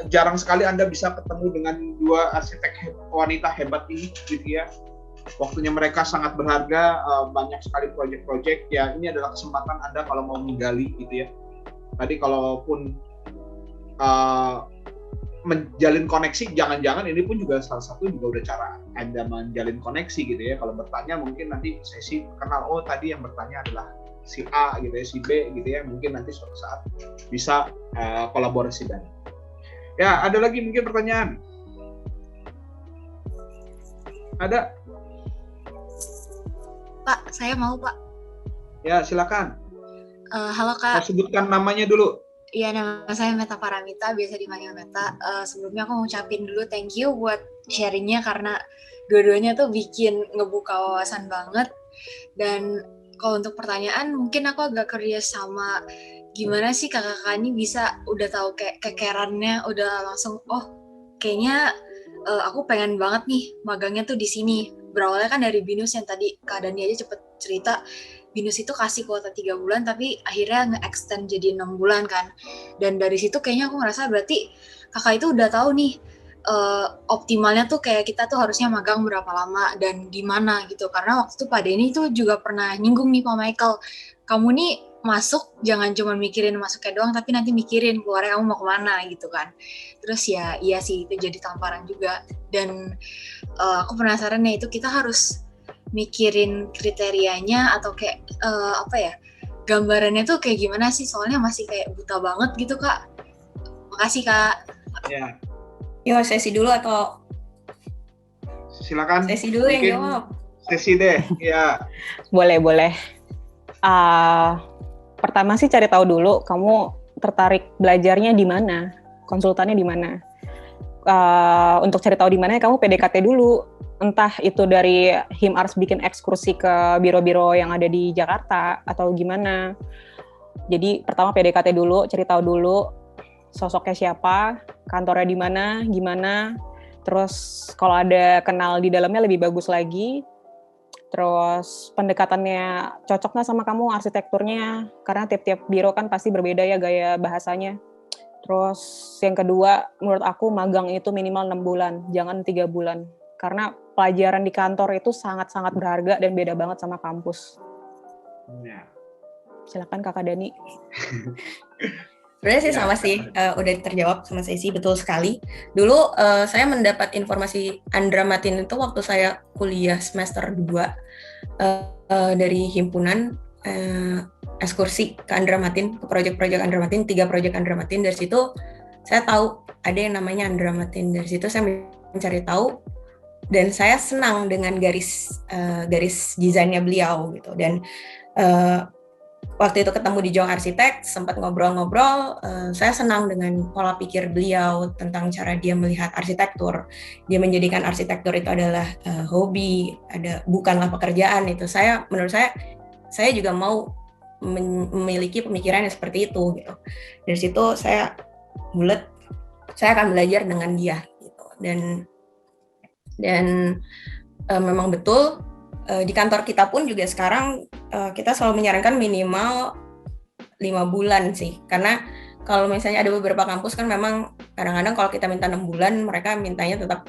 jarang sekali Anda bisa ketemu dengan dua arsitek wanita hebat ini gitu ya. Waktunya mereka sangat berharga, banyak sekali proyek-proyek ya. Ini adalah kesempatan Anda kalau mau menggali gitu ya. Tadi kalaupun menjalin koneksi, jangan-jangan ini pun juga salah satu juga udah cara Anda menjalin koneksi gitu ya. Kalau bertanya mungkin nanti sesi kenal, oh tadi yang bertanya adalah si A gitu ya, si B gitu ya, mungkin nanti suatu saat bisa kolaborasi dan ya. Ada lagi mungkin pertanyaan? Ada? Pak, saya mau Pak. Ya silakan. Halo Kak. Sebutkan namanya dulu. Iya, nama saya Meta Paramita, biasa dipanggil Meta. Sebelumnya aku mau ucapin dulu thank you buat sharingnya, karena dua-duanya tuh bikin ngebuka wawasan banget. Dan kalau untuk pertanyaan, mungkin aku agak curious sama gimana sih kakak-kakak ini bisa udah tahu kayak kekerannya, udah langsung, oh kayaknya aku pengen banget nih magangnya tuh di sini. Berawalnya kan dari BINUS yang tadi Kak Dani aja cepet cerita, BINUS itu kasih kuota 3 bulan, tapi akhirnya nge-extend jadi 6 bulan kan. Dan dari situ kayaknya aku ngerasa berarti kakak itu udah tahu nih optimalnya tuh kayak kita tuh harusnya magang berapa lama dan di mana gitu. Karena waktu itu Pak Denny tuh juga pernah nyinggung nih Pak Michael, kamu nih masuk jangan cuma mikirin masuknya doang, tapi nanti mikirin keluarnya kamu mau kemana gitu kan. Terus ya iya sih, itu jadi tamparan juga. Dan aku penasaran nih, itu kita harus mikirin kriterianya atau kayak apa ya, gambarannya tuh kayak gimana sih, soalnya masih kayak buta banget gitu Kak. Makasih Kak. Ya. Yo, sesi dulu atau silakan. Sesi dulu yang jawab. Sesi deh, ya. Boleh. Pertama sih cari tahu dulu kamu tertarik belajarnya di mana, konsultannya di mana. Untuk cari tahu di mana, kamu PDKT dulu. Entah itu dari Himars bikin ekskursi ke biro-biro yang ada di Jakarta atau gimana. Jadi pertama PDKT dulu, cari tahu dulu sosoknya siapa, kantornya di mana, gimana. Terus kalau ada kenal di dalamnya lebih bagus lagi. Terus pendekatannya cocok nggak sama kamu, arsitekturnya, karena tiap-tiap biro kan pasti berbeda ya gaya bahasanya. Terus yang kedua, menurut aku magang itu minimal 6 bulan, jangan 3 bulan. Karena pelajaran di kantor itu sangat-sangat berharga dan beda banget sama kampus. Ya. Silakan Kakak Dani. Sebenarnya sih sama sih, udah terjawab sama Sesi, betul sekali. Dulu saya mendapat informasi Andra Matin itu waktu saya kuliah semester 2 dari himpunan ekskursi ke Andra Matin, ke proyek-proyek Andra Matin, 3 proyek Andra Matin. Dari situ saya tahu ada yang namanya Andra Matin. Dari situ saya mencari tahu dan saya senang dengan garis desainnya beliau gitu. Dan waktu itu ketemu di Jong Arsitek, sempat ngobrol-ngobrol, saya senang dengan pola pikir beliau tentang cara dia melihat arsitektur. Dia menjadikan arsitektur itu adalah hobi, bukanlah pekerjaan. Itu menurut saya juga mau memiliki pemikiran yang seperti itu gitu. Dari situ saya bulat, saya akan belajar dengan dia gitu. Dan memang betul. Di kantor kita pun juga sekarang kita selalu menyarankan minimal 5 bulan sih, karena kalau misalnya ada beberapa kampus kan memang kadang-kadang kalau kita minta 6 bulan mereka mintanya tetap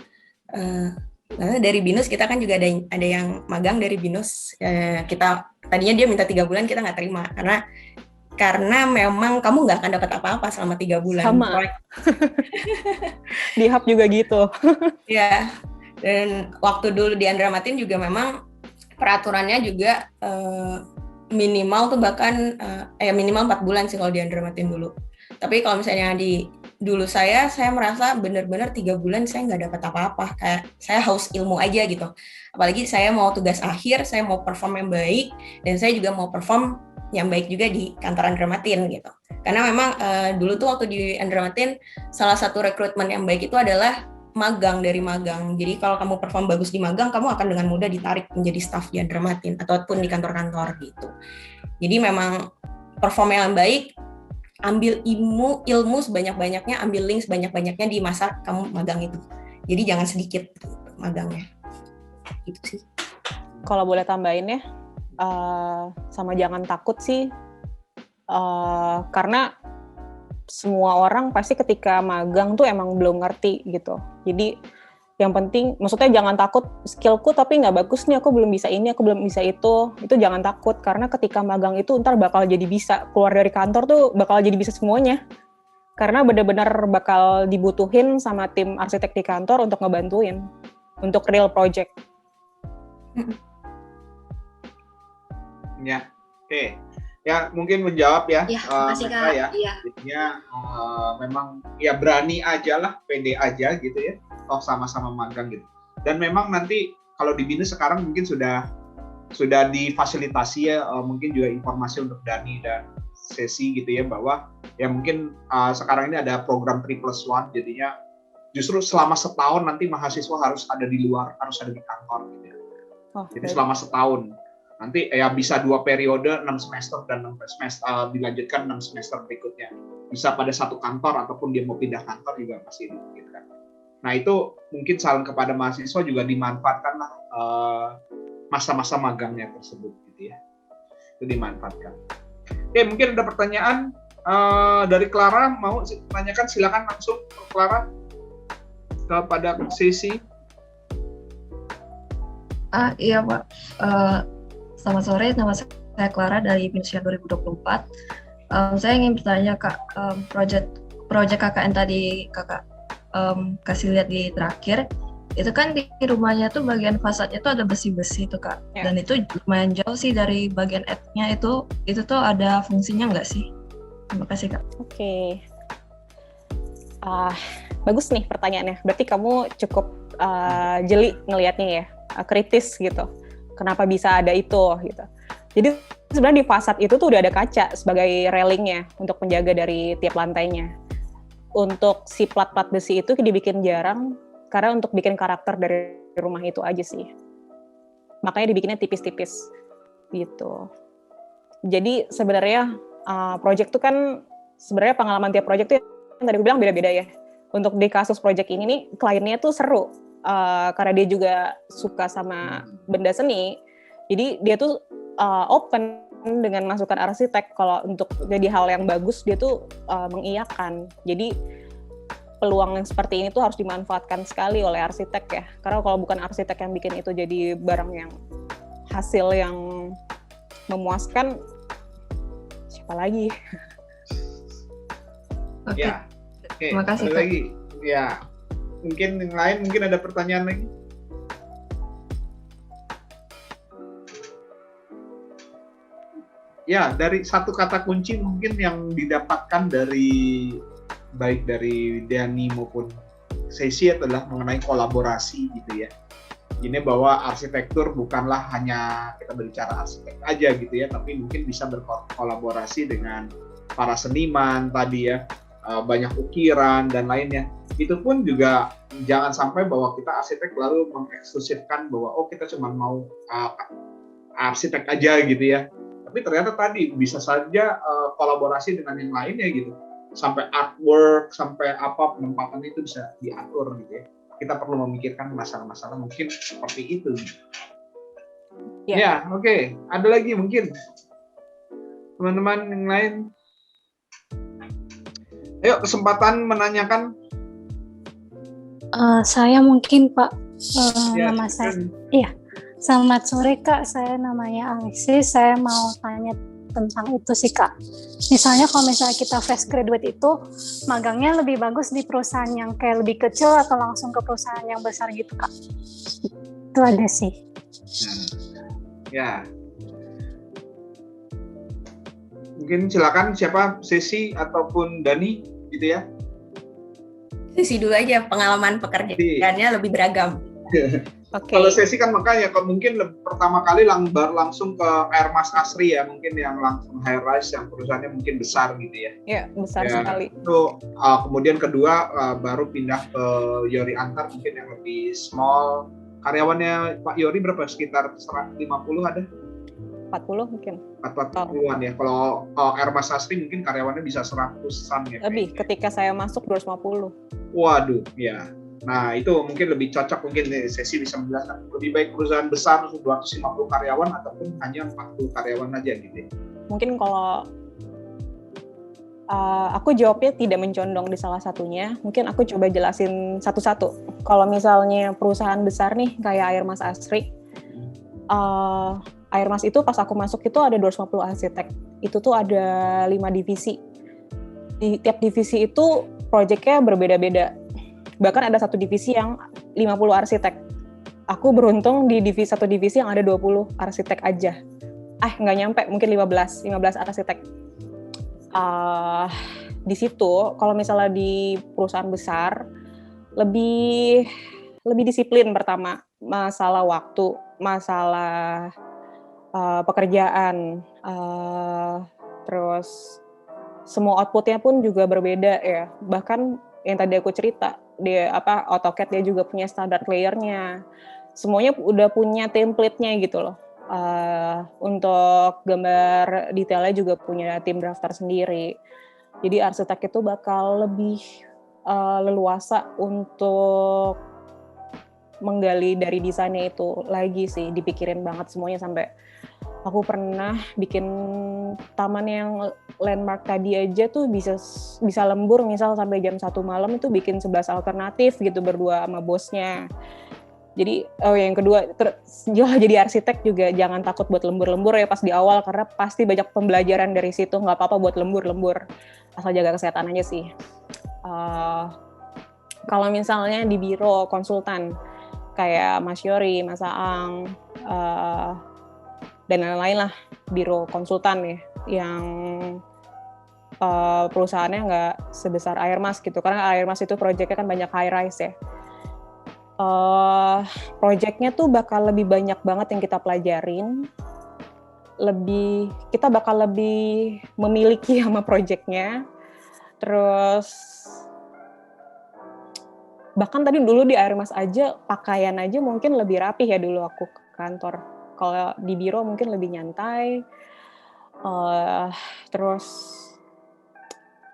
dari BINUS. Kita kan juga ada yang magang dari BINUS, kita tadinya dia minta 3 bulan, kita nggak terima karena memang kamu nggak akan dapat apa-apa selama 3 bulan. Sama. Di Hub juga gitu. Ya, dan waktu dulu di Andra Matin juga memang peraturannya juga minimal tuh bahkan minimal 4 bulan sih kalau di Andra Matin dulu. Tapi kalau misalnya dulu saya merasa benar-benar 3 bulan saya nggak dapat apa-apa, kayak saya haus ilmu aja gitu. Apalagi saya mau tugas akhir, saya mau perform yang baik, dan saya juga mau perform yang baik juga di kantor Andra Matin gitu. Karena memang dulu tuh waktu di Andra Matin salah satu rekrutmen yang baik itu adalah dari magang. Jadi kalau kamu perform bagus di magang, kamu akan dengan mudah ditarik menjadi staf di Andra Matin ataupun di kantor-kantor gitu. Jadi memang perform yang baik, ambil ilmu sebanyak-banyaknya, ambil link sebanyak-banyaknya di masa kamu magang itu. Jadi jangan sedikit magangnya. Gitu sih. Kalau boleh tambahin ya, sama jangan takut sih, karena semua orang pasti ketika magang tuh emang belum ngerti gitu. Jadi yang penting, maksudnya jangan takut skillku tapi nggak bagus nih, aku belum bisa ini, aku belum bisa itu jangan takut, karena ketika magang itu ntar bakal jadi bisa, keluar dari kantor tuh bakal jadi bisa semuanya, karena benar-benar bakal dibutuhin sama tim arsitek di kantor untuk ngebantuin, untuk real project. Ya, oke. Ya, mungkin menjawab ya. Ya, makasih Kak. Ya. Iya. Jadinya memang ya berani aja lah, pede aja gitu ya. Toh sama-sama magang gitu. Dan memang nanti kalau di BINUS sekarang mungkin sudah difasilitasi ya, mungkin juga informasi untuk Dani dan Sesi gitu ya, bahwa ya mungkin sekarang ini ada program 3+1, jadinya justru selama setahun nanti mahasiswa harus ada di luar, harus ada di kantor gitu ya. Jadi selama setahun. Nanti ya bisa 2 periode, 6 semester dan 6 semester dilanjutkan 6 semester berikutnya. Bisa pada satu kantor ataupun dia mau pindah kantor juga masih dimungkinkan. Nah itu mungkin saran kepada mahasiswa juga dimanfaatkanlah masa-masa magangnya tersebut gitu ya. Itu dimanfaatkan. Oke, mungkin ada pertanyaan dari Clara, mau tanyakan, silakan langsung Clara kepada Sesi. Iya Pak. Selamat sore, nama saya Clara dari BINUS 2024. Saya ingin bertanya Kak, proyek KKN tadi Kakak kasih lihat di terakhir, itu kan di rumahnya tuh bagian fasadnya tuh ada besi-besi tuh Kak, dan itu lumayan jauh sih dari bagian attic-nya itu tuh ada fungsinya nggak sih? Terima kasih Kak. Oke. Bagus nih pertanyaannya, berarti kamu cukup jeli ngelihatnya ya, kritis gitu. Kenapa bisa ada itu gitu. Jadi sebenarnya di fasad itu tuh udah ada kaca sebagai railingnya untuk menjaga dari tiap lantainya. Untuk si plat-plat besi itu dibikin jarang karena untuk bikin karakter dari rumah itu aja sih. Makanya dibikinnya tipis-tipis gitu. Jadi sebenarnya project tuh kan sebenarnya pengalaman tiap project tuh yang tadi aku bilang beda-beda ya. Untuk di kasus project ini nih kliennya tuh seru. Karena dia juga suka sama benda seni, jadi dia tuh open dengan masukan arsitek. Kalau untuk jadi hal yang bagus, dia tuh mengiyakan. Jadi peluang yang seperti ini tuh harus dimanfaatkan sekali oleh arsitek ya. Karena kalau bukan arsitek yang bikin itu jadi barang yang hasil yang memuaskan, siapa lagi? Oke. Ya, Terima kasih Kak. Lagi. Ya. Mungkin yang lain, mungkin ada pertanyaan lagi. Ya, dari satu kata kunci mungkin yang didapatkan baik dari Dani maupun Sesi adalah mengenai kolaborasi gitu ya. Ini bahwa arsitektur bukanlah hanya kita berbicara arsitek aja gitu ya, tapi mungkin bisa berkolaborasi dengan para seniman tadi ya, banyak ukiran dan lainnya. Itu pun juga jangan sampai bahwa kita arsitek lalu mengeksklusifkan bahwa kita cuma mau arsitek aja gitu ya. Tapi ternyata tadi bisa saja kolaborasi dengan yang lainnya gitu. Sampai artwork, sampai apa penempatan itu bisa diatur gitu ya. Kita perlu memikirkan masalah-masalah mungkin seperti itu. Ya, oke. Ada lagi mungkin teman-teman yang lain. Ayo kesempatan menanyakan. Saya mungkin Pak, Ya, nama saya, iya, selamat sore Kak, saya namanya Alexis, saya mau tanya tentang itu sih Kak. Misalnya kalau misalnya kita fresh graduate itu, magangnya lebih bagus di perusahaan yang kayak lebih kecil atau langsung ke perusahaan yang besar gitu Kak? Itu ada sih. Ya. Mungkin silakan siapa, Sesi ataupun Dani gitu ya. Sesi dulu aja, pengalaman pekerjaannya lebih beragam. Okay. Kalau Sesi kan makanya mungkin pertama kali langsung ke Airmas Asri ya, mungkin yang langsung high rise yang perusahaannya mungkin besar gitu ya. Ya, besar sekali. Itu kemudian kedua baru pindah ke Yori Antar mungkin yang lebih small. Karyawannya Pak Yori berapa? Sekitar 50 ada? 40 mungkin. 40-an ya. Kalau Airmas Asri mungkin karyawannya bisa 100-an ya. Lebih, ketika saya masuk 250. Waduh, ya. Nah, itu mungkin lebih cocok, mungkin Sesi bisa menjelaskan. Lebih baik perusahaan besar 250 karyawan ataupun hanya 40 karyawan aja gitu ya. Mungkin kalau Aku jawabnya tidak mencondong di salah satunya. Mungkin aku coba jelasin satu-satu. Kalau misalnya perusahaan besar nih kayak Airmas Asri, Airmas itu pas aku masuk itu ada 250 arsitek. Itu tuh ada 5 divisi. Di tiap divisi itu proyeknya berbeda-beda. Bahkan ada satu divisi yang 50 arsitek. Aku beruntung di satu divisi yang ada 20 arsitek aja. Nggak nyampe, mungkin 15 arsitek. Di situ kalau misalnya di perusahaan besar lebih disiplin. Pertama masalah waktu, masalah pekerjaan, terus semua outputnya pun juga berbeda ya. Bahkan yang tadi aku cerita, AutoCAD dia juga punya standar layernya, semuanya udah punya template-nya gitu loh. Untuk gambar detailnya juga punya tim drafter sendiri. Jadi arsitek itu bakal lebih leluasa untuk menggali dari desainnya itu lagi sih, dipikirin banget semuanya. Sampai aku pernah bikin taman yang landmark tadi aja tuh bisa lembur, misal sampai jam 1 malam itu bikin 11 alternatif gitu berdua sama bosnya. Jadi yang kedua, jadi arsitek juga jangan takut buat lembur-lembur ya pas di awal, karena pasti banyak pembelajaran dari situ. Nggak apa-apa buat lembur-lembur, asal jaga kesehatan aja sih. Kalau misalnya di biro konsultan kayak Mas Yori, Mas Aang, dan lain-lain lah, biro konsultan ya, yang perusahaannya nggak sebesar Airmas gitu, karena Airmas itu proyeknya kan banyak high rise ya. Proyeknya tuh bakal lebih banyak banget yang kita pelajarin, kita bakal lebih memiliki sama proyeknya. Terus bahkan tadi dulu di Airmas aja, pakaian aja mungkin lebih rapih ya dulu aku ke kantor. Kalau di biro mungkin lebih nyantai. Terus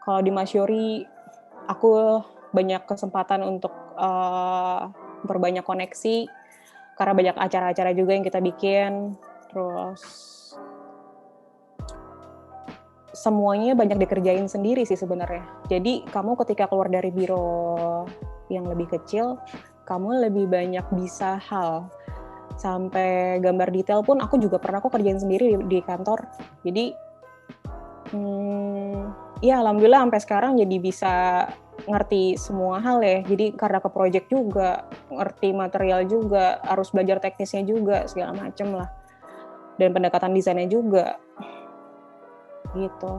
kalau di Mas Yori, aku banyak kesempatan untuk berbanyak koneksi, karena banyak acara-acara juga yang kita bikin. Terus semuanya banyak dikerjain sendiri sih sebenarnya. Jadi kamu ketika keluar dari biro yang lebih kecil, kamu lebih banyak bisa hal. Sampai gambar detail pun aku juga pernah kerjain sendiri di kantor. Jadi ya alhamdulillah sampai sekarang jadi bisa ngerti semua hal ya. Jadi karena ke project juga, ngerti material juga, harus belajar teknisnya juga, segala macem lah. Dan pendekatan desainnya juga. Gitu.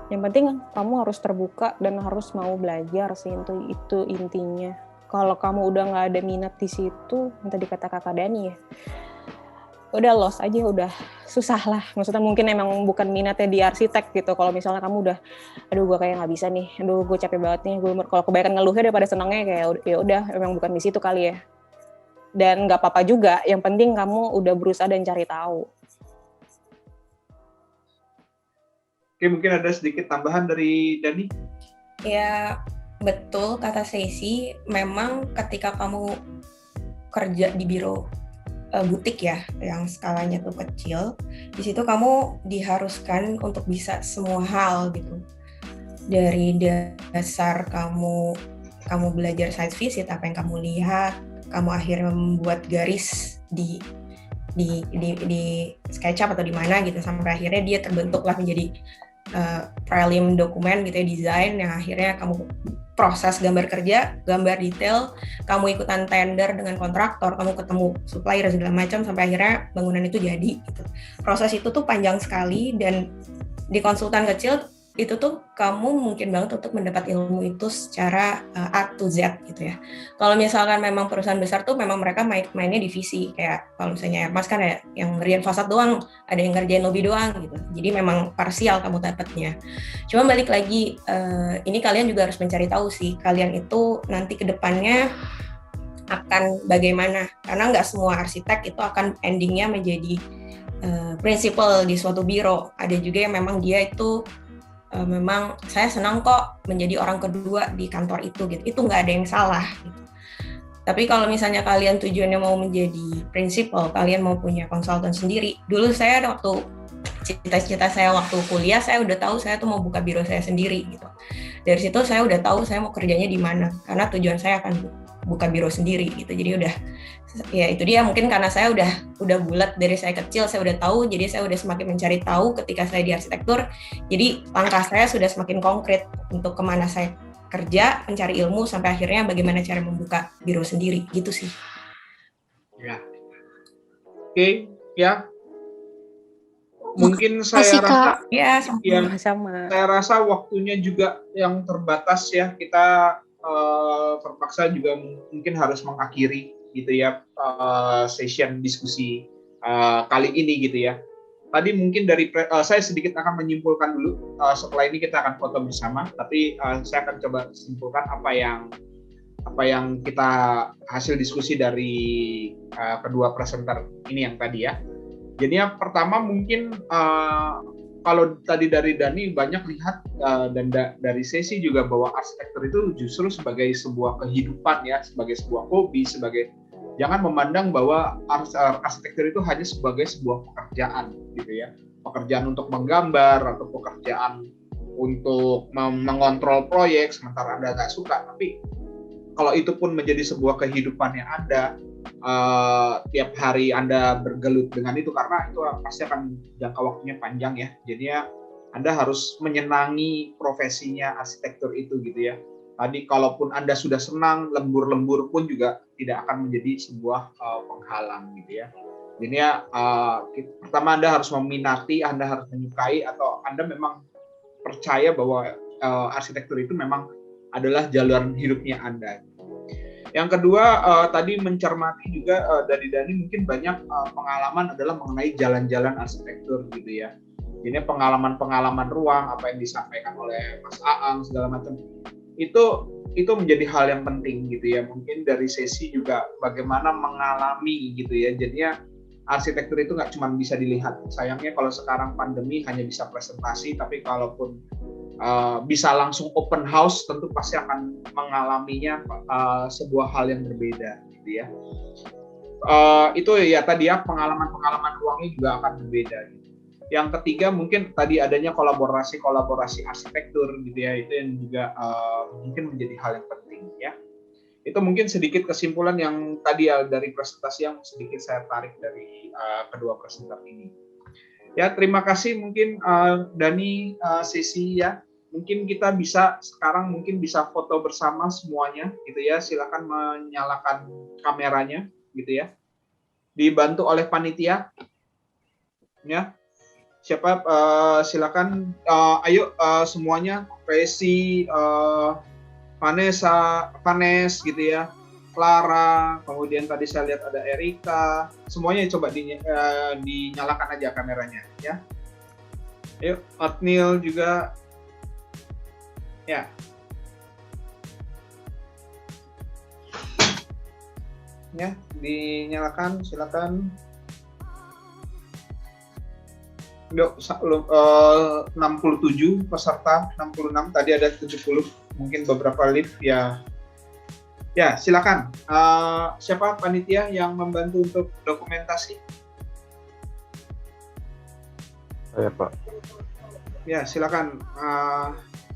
Yang penting kamu harus terbuka dan harus mau belajar sih, itu intinya. Kalau kamu udah nggak ada minat di situ, yang tadi kata Kakak Dani ya, udah lost aja, udah susah lah. Maksudnya mungkin emang bukan minatnya di arsitek gitu. Kalau misalnya kamu udah, aduh gue kayak nggak bisa nih, aduh gue capek banget nih, kalau kebanyakan ngeluhnya daripada senangnya, kayak ya udah emang bukan di situ kali ya. Dan nggak apa-apa juga, yang penting kamu udah berusaha dan cari tahu. Oke, mungkin ada sedikit tambahan dari Dani. Ya betul kata Stacy, memang ketika kamu kerja di biro butik ya, yang skalanya tuh kecil, di situ kamu diharuskan untuk bisa semua hal gitu. Dari dasar kamu belajar site visit, apa yang kamu lihat, kamu akhirnya membuat garis di SketchUp atau di mana gitu, sampai akhirnya dia terbentuklah menjadi prelim dokumen gitu ya, desain yang akhirnya kamu proses gambar kerja, gambar detail, kamu ikutan tender dengan kontraktor, kamu ketemu supplier segala macam sampai akhirnya bangunan itu jadi gitu. Proses itu tuh panjang sekali, dan di konsultan kecil itu tuh kamu mungkin banget untuk mendapat ilmu itu secara A to Z gitu ya. Kalau misalkan memang perusahaan besar tuh memang mereka mainnya divisi, kayak kalau misalnya Airmas kan ada yang ngerjain fasad doang, ada yang ngerjain lobby doang gitu. Jadi memang parsial kamu dapatnya. Cuma balik lagi, ini kalian juga harus mencari tahu sih, kalian itu nanti ke depannya akan bagaimana, karena nggak semua arsitek itu akan endingnya menjadi prinsipal di suatu biro. Ada juga yang memang dia itu memang saya senang kok menjadi orang kedua di kantor itu gitu. Itu nggak ada yang salah gitu. Tapi kalau misalnya kalian tujuannya mau menjadi prinsipal, kalian mau punya konsultan sendiri. Dulu saya waktu cita-cita saya waktu kuliah, saya udah tahu saya tuh mau buka biro saya sendiri gitu. Dari situ saya udah tahu saya mau kerjanya di mana, karena tujuan saya akan buka biro sendiri gitu. Jadi udah, ya itu dia, mungkin karena saya udah bulat dari saya kecil, saya udah tahu, jadi saya udah semakin mencari tahu ketika saya di arsitektur. Jadi langkah saya sudah semakin konkret untuk kemana saya kerja, mencari ilmu, sampai akhirnya bagaimana cara membuka biro sendiri gitu sih. Ya. Oke, ya. Mungkin saya rasa ya, sama. Saya rasa waktunya juga yang terbatas ya. Kita terpaksa juga mungkin harus mengakhiri gitu ya session diskusi kali ini gitu ya. Tadi mungkin dari saya sedikit akan menyimpulkan dulu. Setelah ini kita akan foto bersama. Tapi saya akan coba simpulkan apa yang kita hasil diskusi dari kedua presenter ini yang tadi ya. Jadi yang pertama mungkin kalau tadi dari Dani banyak lihat dan dari Sesi juga bahwa arsitektur itu justru sebagai sebuah kehidupan ya, sebagai sebuah hobi, jangan memandang bahwa arsitektur itu hanya sebagai sebuah pekerjaan gitu ya. Pekerjaan untuk menggambar atau pekerjaan untuk mengontrol proyek sementara Anda nggak suka, tapi kalau itu pun menjadi sebuah kehidupan yang Anda tiap hari Anda bergelut dengan itu, karena itu pasti akan jangka waktunya panjang ya. Jadinya Anda harus menyenangi profesinya arsitektur itu gitu ya. Tadi kalaupun Anda sudah senang, lembur-lembur pun juga tidak akan menjadi sebuah penghalang gitu ya. Jadinya pertama Anda harus meminati, Anda harus menyukai, atau Anda memang percaya bahwa arsitektur itu memang adalah jalan hidupnya Anda. Yang kedua, tadi mencermati juga dari Dani mungkin banyak pengalaman adalah mengenai jalan-jalan arsitektur gitu ya. Jadi pengalaman-pengalaman ruang, apa yang disampaikan oleh Mas Aang segala macam, itu menjadi hal yang penting gitu ya. Mungkin dari Sesi juga bagaimana mengalami gitu ya. Jadinya arsitektur itu nggak cuma bisa dilihat. Sayangnya kalau sekarang pandemi hanya bisa presentasi, tapi kalaupun bisa langsung open house, tentu pasti akan mengalaminya sebuah hal yang berbeda gitu ya. Itu ya tadi ya, pengalaman-pengalaman ruangnya juga akan berbeda gitu. Yang ketiga mungkin tadi adanya kolaborasi arsitektur gitu ya, itu yang juga mungkin menjadi hal yang penting ya. Itu mungkin sedikit kesimpulan yang tadi ya dari presentasi yang sedikit saya tarik dari kedua presenter ini. Ya, terima kasih mungkin Dani, Sesi ya. Mungkin kita sekarang bisa foto bersama semuanya gitu ya. Silakan menyalakan kameranya gitu ya. Dibantu oleh panitia. Ya. Siapa silakan ayo semuanya, Resi, Vanes gitu ya. Clara, kemudian tadi saya lihat ada Erika. Semuanya coba dinyalakan aja kameranya ya. Ayo, Otnil juga. Ya. Ya, dinyalakan, silakan. 67 peserta, 66, tadi ada 70, mungkin beberapa lift ya. Ya, silakan. Siapa panitia yang membantu untuk dokumentasi? Saya, Pak. Ya, silakan.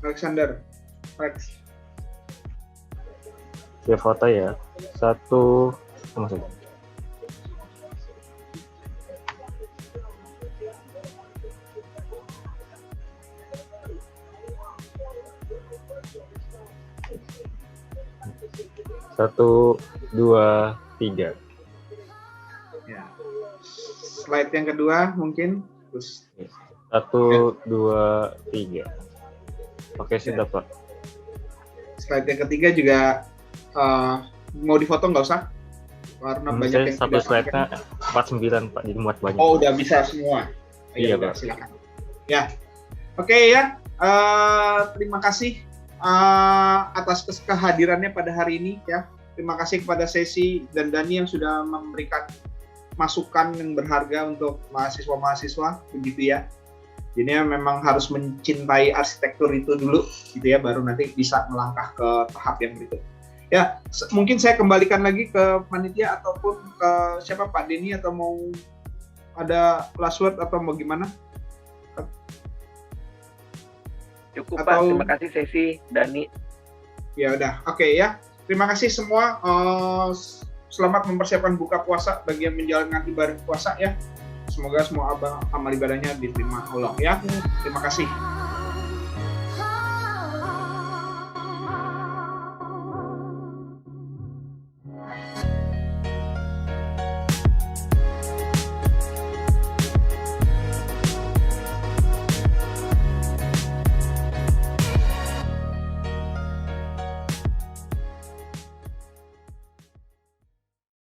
Alexander, Rex. Ya, foto ya. 1, sama saja. Satu, 2, 3. Ya. Slide yang kedua mungkin. Terus. 1, 2, 3. Oke, sudah ya. Pak. Slide yang ketiga juga mau difoto nggak usah? Karena banyak yang satu slide-nya 49 Pak, jadi muat banyak. Oh, udah bisa semua. Iya, Pak. Pak. Silakan. Ya. Oke ya. Terima kasih atas kehadirannya pada hari ini ya. Terima kasih kepada Sesi dan Dani yang sudah memberikan masukan yang berharga untuk mahasiswa-mahasiswa begitu ya. Jadi memang harus mencintai arsitektur itu dulu gitu ya, baru nanti bisa melangkah ke tahap yang berikut. Ya, mungkin saya kembalikan lagi ke panitia ataupun ke siapa, Pak Denny, atau mau ada last word atau mau gimana? Cukup Pak, Atau- terima kasih Sesi, Dani. Ya udah, oke ya. Terima kasih semua. Selamat mempersiapkan buka puasa bagi yang menjalankan ibadah puasa ya. Semoga semua amal ibadahnya diterima Allah ya. Terima kasih.